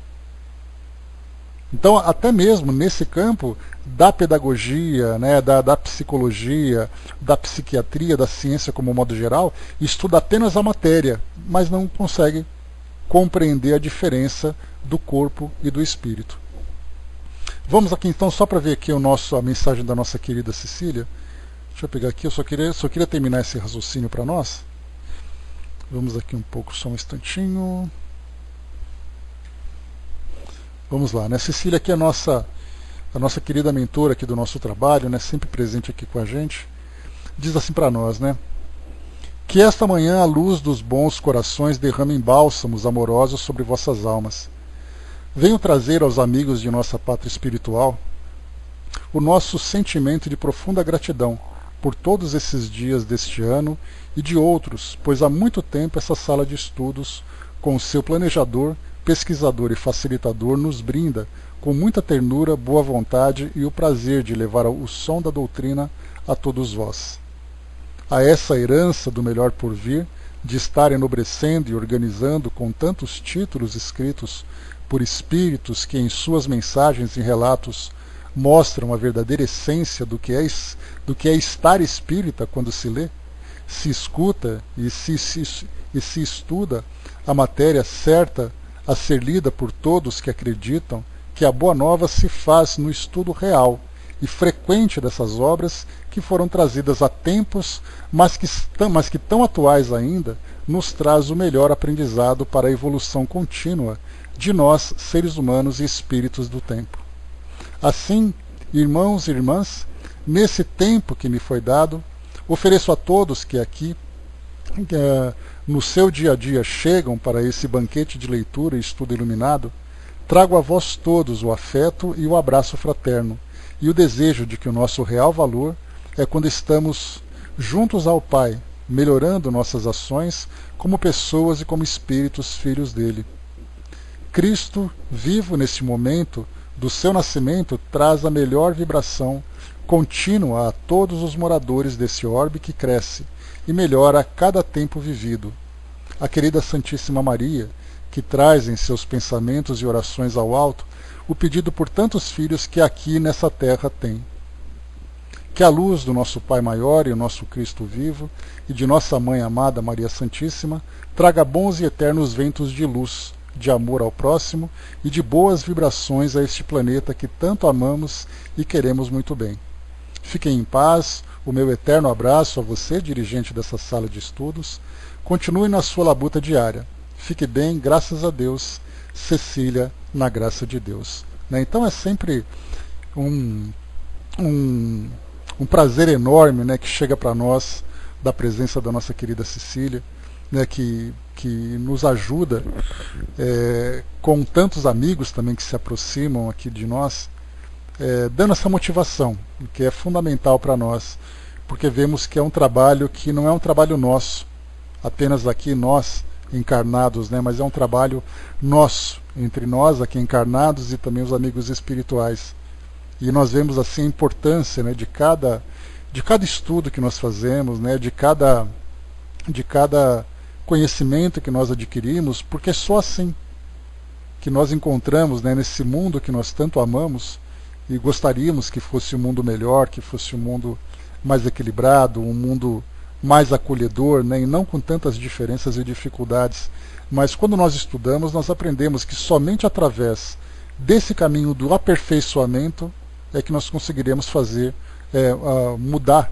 Então até mesmo nesse campo da pedagogia, né, da psicologia, da psiquiatria, da ciência como modo geral, estuda apenas a matéria, mas não consegue compreender a diferença do corpo e do espírito. Vamos aqui então só para ver aqui a mensagem da nossa querida Cecília. Deixa eu pegar aqui, eu só queria terminar esse raciocínio para nós. Vamos aqui um pouco, só um instantinho. Vamos lá, né? Cecília aqui é a nossa querida mentora aqui do nosso trabalho, né? Sempre presente aqui com a gente. Diz assim para nós, né? Que esta manhã a luz dos bons corações derrame bálsamos amorosos sobre vossas almas. Venho trazer aos amigos de nossa pátria espiritual o nosso sentimento de profunda gratidão por todos esses dias deste ano e de outros, pois há muito tempo essa sala de estudos, com o seu planejador, pesquisador e facilitador, nos brinda com muita ternura, boa vontade e o prazer de levar o som da doutrina a todos vós. A essa herança do melhor por vir, de estar enobrecendo e organizando com tantos títulos escritos por espíritos que em suas mensagens e relatos mostram a verdadeira essência do que é estar espírita quando se lê, se escuta e se estuda a matéria certa a ser lida por todos que acreditam que a Boa Nova se faz no estudo real e frequente dessas obras que foram trazidas há tempos, mas que tão atuais ainda, nos traz o melhor aprendizado para a evolução contínua de nós, seres humanos e espíritos do tempo. Assim, irmãos e irmãs, nesse tempo que me foi dado, ofereço a todos que aqui, no seu dia a dia, chegam para esse banquete de leitura e estudo iluminado, trago a vós todos o afeto e o abraço fraterno, e o desejo de que o nosso real valor é quando estamos juntos ao Pai, melhorando nossas ações como pessoas e como espíritos filhos dele. Cristo, vivo neste momento do seu nascimento, traz a melhor vibração contínua a todos os moradores desse orbe que cresce e melhora a cada tempo vivido. A querida Santíssima Maria, que traz em seus pensamentos e orações ao alto o pedido por tantos filhos que aqui nessa terra tem. Que a luz do nosso Pai Maior e o nosso Cristo vivo, e de nossa Mãe amada Maria Santíssima, traga bons e eternos ventos de luz, de amor ao próximo e de boas vibrações a este planeta que tanto amamos e queremos muito bem. Fiquem em paz, o meu eterno abraço a você, dirigente dessa sala de estudos. Continue na sua labuta diária. Fique bem, graças a Deus. Cecília, na graça de Deus. Então é sempre um prazer enorme, que chega para nós da presença da nossa querida Cecília, que nos ajuda com tantos amigos também que se aproximam aqui de nós, dando essa motivação, que é fundamental para nós, porque vemos que é um trabalho que não é um trabalho nosso, apenas aqui nós encarnados, mas é um trabalho nosso, entre nós aqui encarnados e também os amigos espirituais. E nós vemos assim a importância de cada estudo que nós fazemos, de cada conhecimento que nós adquirimos, porque é só assim que nós encontramos nesse mundo que nós tanto amamos e gostaríamos que fosse um mundo melhor, que fosse um mundo mais equilibrado, um mundo mais acolhedor, e não com tantas diferenças e dificuldades. Mas quando nós estudamos, nós aprendemos que somente através desse caminho do aperfeiçoamento é que nós conseguiremos fazer, mudar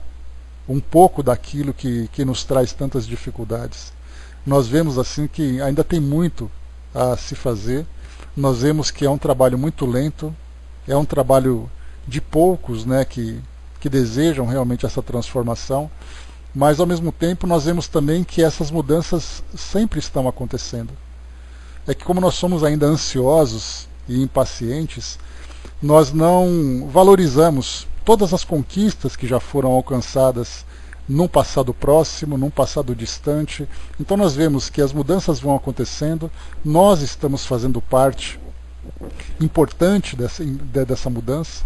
um pouco daquilo que nos traz tantas dificuldades. Nós vemos assim que ainda tem muito a se fazer, nós vemos que é um trabalho muito lento, é um trabalho de poucos que desejam realmente essa transformação, mas ao mesmo tempo nós vemos também que essas mudanças sempre estão acontecendo. É que como nós somos ainda ansiosos e impacientes, nós não valorizamos todas as conquistas que já foram alcançadas num passado próximo, num passado distante. Então nós vemos que as mudanças vão acontecendo, nós estamos fazendo parte importante dessa mudança.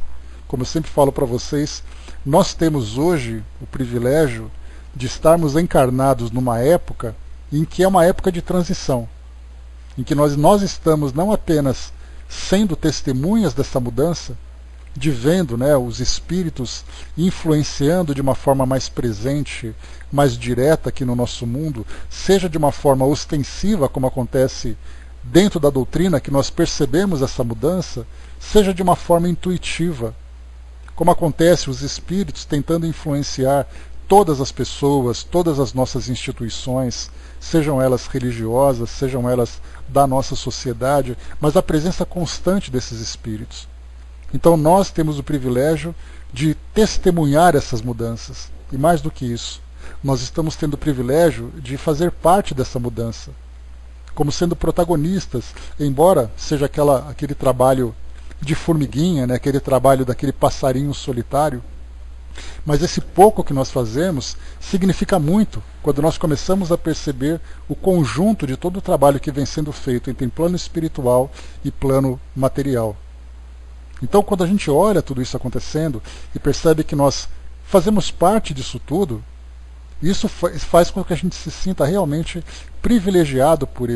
Como eu sempre falo para vocês, nós temos hoje o privilégio de estarmos encarnados numa época em que é uma época de transição, em que nós estamos não apenas sendo testemunhas dessa mudança, de vendo os espíritos influenciando de uma forma mais presente, mais direta aqui no nosso mundo, seja de uma forma ostensiva, como acontece dentro da doutrina, que nós percebemos essa mudança, seja de uma forma intuitiva, como acontece os espíritos tentando influenciar todas as pessoas, todas as nossas instituições, sejam elas religiosas, sejam elas da nossa sociedade, mas a presença constante desses espíritos. Então nós temos o privilégio de testemunhar essas mudanças. E mais do que isso, nós estamos tendo o privilégio de fazer parte dessa mudança, como sendo protagonistas, embora seja aquele trabalho de formiguinha, aquele trabalho daquele passarinho solitário, Mas esse pouco que nós fazemos significa muito quando nós começamos a perceber o conjunto de todo o trabalho que vem sendo feito entre plano espiritual e plano material. Então, quando a gente olha tudo isso acontecendo e percebe que nós fazemos parte disso tudo, isso faz com que a gente se sinta realmente privilegiado por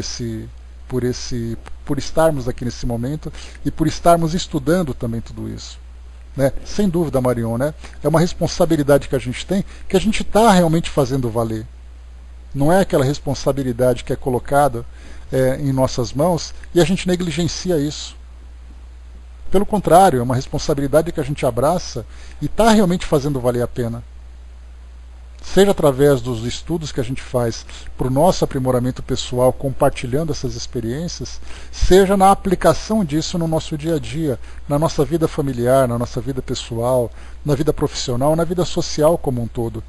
estarmos aqui nesse momento e por estarmos estudando também tudo isso. Né? Sem dúvida, Marion, né? É uma responsabilidade que a gente tem, que a gente está realmente fazendo valer. Não é aquela responsabilidade que é colocada em nossas mãos e a gente negligencia isso. Pelo contrário, é uma responsabilidade que a gente abraça e está realmente fazendo valer a pena. Seja através dos estudos que a gente faz para o nosso aprimoramento pessoal, compartilhando essas experiências, seja na aplicação disso no nosso dia a dia, na nossa vida familiar, na nossa vida pessoal, na vida profissional, na vida social como um todo.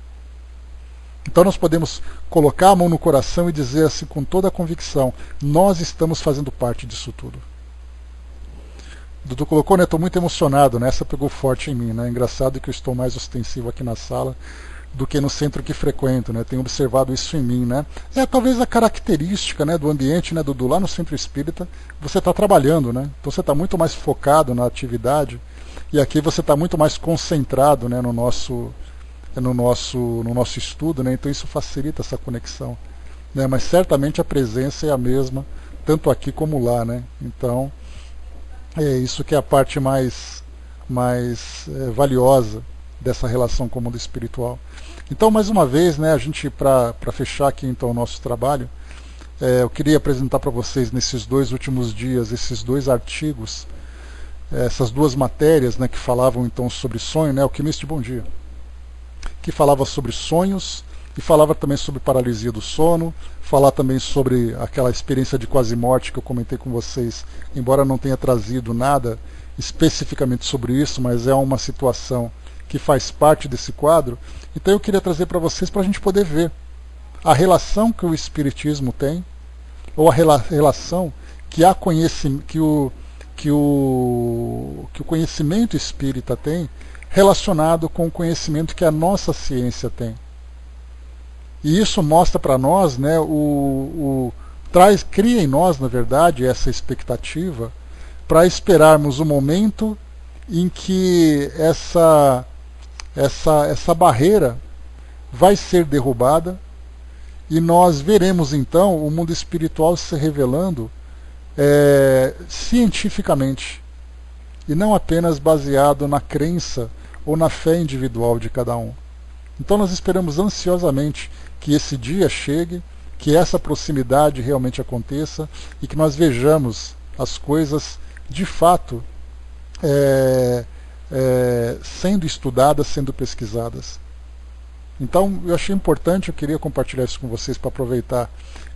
Então nós podemos colocar a mão no coração e dizer assim com toda a convicção, nós estamos fazendo parte disso tudo. Dudu colocou, né? Estou muito emocionado, né? Essa pegou forte em mim, né? Engraçado que eu estou mais ostensivo aqui na sala do que no centro que frequento, né? Tenho observado isso em mim, né? É talvez a característica, né, do ambiente, né, Dudu? Lá no centro espírita você está trabalhando, né? Então você está muito mais focado na atividade e aqui você está muito mais concentrado, né, no nosso estudo, né? Então isso facilita essa conexão, né? Mas certamente a presença é a mesma, tanto aqui como lá, né? Então é isso que é a parte mais valiosa dessa relação com o mundo espiritual. Então, mais uma vez, né, a gente, para fechar aqui então o nosso trabalho, eu queria apresentar para vocês nesses 2 últimos dias, esses 2 artigos, essas 2 matérias, né, que falavam então sobre sonho, né, Alquimista, bom dia, que falava sobre sonhos e falava também sobre paralisia do sono, falar também sobre aquela experiência de quase morte que eu comentei com vocês, embora não tenha trazido nada especificamente sobre isso, mas é uma situação que faz parte desse quadro. Então eu queria trazer para vocês para a gente poder ver a relação que o Espiritismo tem, ou a relação que o conhecimento espírita tem, relacionado com o conhecimento que a nossa ciência tem. E isso mostra para nós, né, cria em nós, na verdade, essa expectativa para esperarmos o momento em que essa barreira vai ser derrubada e nós veremos então o mundo espiritual se revelando cientificamente e não apenas baseado na crença ou na fé individual de cada um. Então nós esperamos ansiosamente que esse dia chegue, que essa proximidade realmente aconteça e que nós vejamos as coisas de fato sendo estudadas, sendo pesquisadas. Então eu achei importante, eu queria compartilhar isso com vocês para aproveitar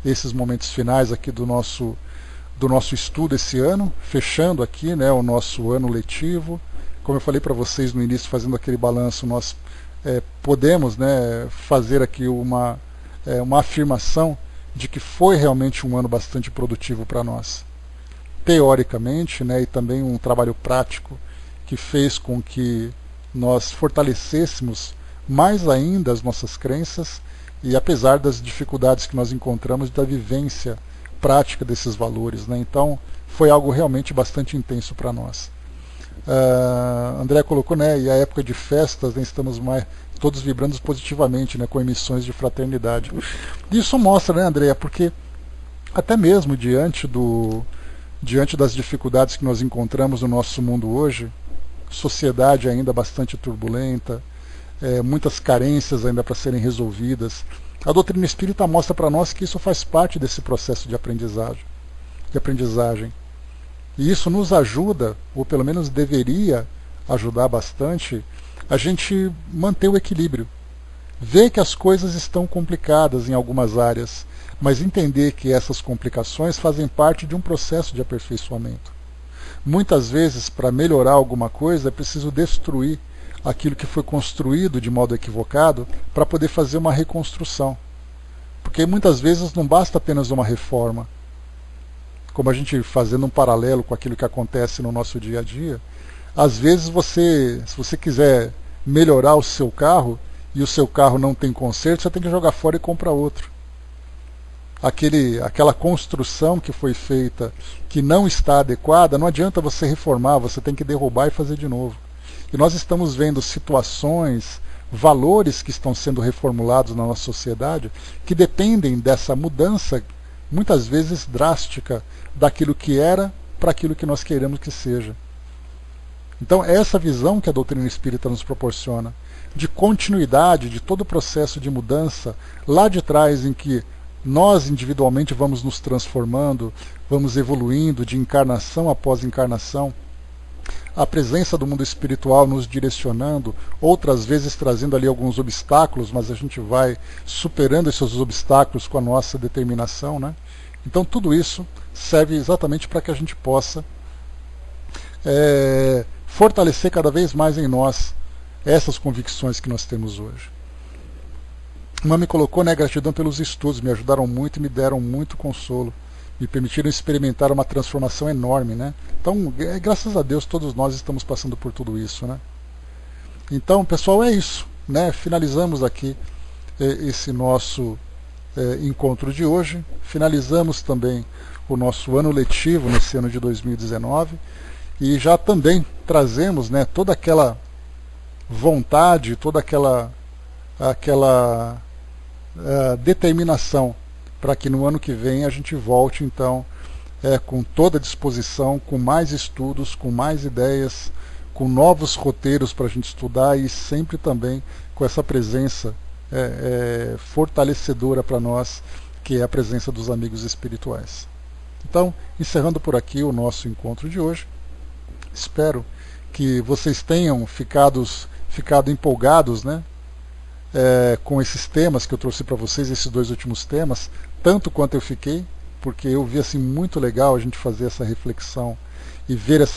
esses momentos finais aqui do nosso estudo esse ano, fechando aqui, né, o nosso ano letivo. Como eu falei para vocês no início, fazendo aquele balanço, nós podemos, né, fazer aqui uma afirmação de que foi realmente um ano bastante produtivo para nós. Teoricamente, né, e também um trabalho prático que fez com que nós fortalecêssemos mais ainda as nossas crenças e apesar das dificuldades que nós encontramos da vivência prática desses valores, né? Então foi algo realmente bastante intenso para nós. André colocou, né, e a época de festas, né, estamos todos vibrando positivamente, né, com emissões de fraternidade. Isso mostra, né, André, porque até mesmo diante das dificuldades que nós encontramos no nosso mundo hoje, sociedade ainda bastante turbulenta, muitas carências ainda para serem resolvidas, a doutrina espírita mostra para nós que isso faz parte desse processo de aprendizagem. E isso nos ajuda, ou pelo menos deveria ajudar bastante, a gente manter o equilíbrio. Ver que as coisas estão complicadas em algumas áreas, mas entender que essas complicações fazem parte de um processo de aperfeiçoamento. Muitas vezes, para melhorar alguma coisa, é preciso destruir aquilo que foi construído de modo equivocado para poder fazer uma reconstrução. Porque muitas vezes não basta apenas uma reforma. Como a gente fazendo um paralelo com aquilo que acontece no nosso dia a dia, às vezes se você quiser melhorar o seu carro e o seu carro não tem conserto, você tem que jogar fora e comprar outro. Aquela construção que foi feita que não está adequada, não adianta você reformar, você tem que derrubar e fazer de novo. E nós estamos vendo situações, valores que estão sendo reformulados na nossa sociedade que dependem dessa mudança, muitas vezes drástica, daquilo que era para aquilo que nós queremos que seja. Então é essa visão que a doutrina espírita nos proporciona, de continuidade de todo o processo de mudança, lá de trás em que nós individualmente vamos nos transformando, vamos evoluindo de encarnação após encarnação, a presença do mundo espiritual nos direcionando, outras vezes trazendo ali alguns obstáculos, mas a gente vai superando esses obstáculos com a nossa determinação, né? Então tudo isso serve exatamente para que a gente possa fortalecer cada vez mais em nós essas convicções que nós temos hoje. Uma me colocou, né, gratidão pelos estudos, me ajudaram muito e me deram muito consolo, me permitiram experimentar uma transformação enorme, né? Então, graças a Deus, todos nós estamos passando por tudo isso, né? Então, pessoal, é isso, né? Finalizamos aqui esse nosso encontro de hoje, finalizamos também o nosso ano letivo nesse ano de 2019 e já também trazemos, né, toda aquela vontade, toda aquela determinação para que no ano que vem a gente volte então com toda a disposição, com mais estudos, com mais ideias, com novos roteiros para a gente estudar e sempre também com essa presença fortalecedora para nós, que é a presença dos amigos espirituais. Então, encerrando por aqui o nosso encontro de hoje, espero que vocês tenham ficado empolgados, né, com esses temas que eu trouxe para vocês, esses dois últimos temas, tanto quanto eu fiquei, porque eu vi assim muito legal a gente fazer essa reflexão e ver essa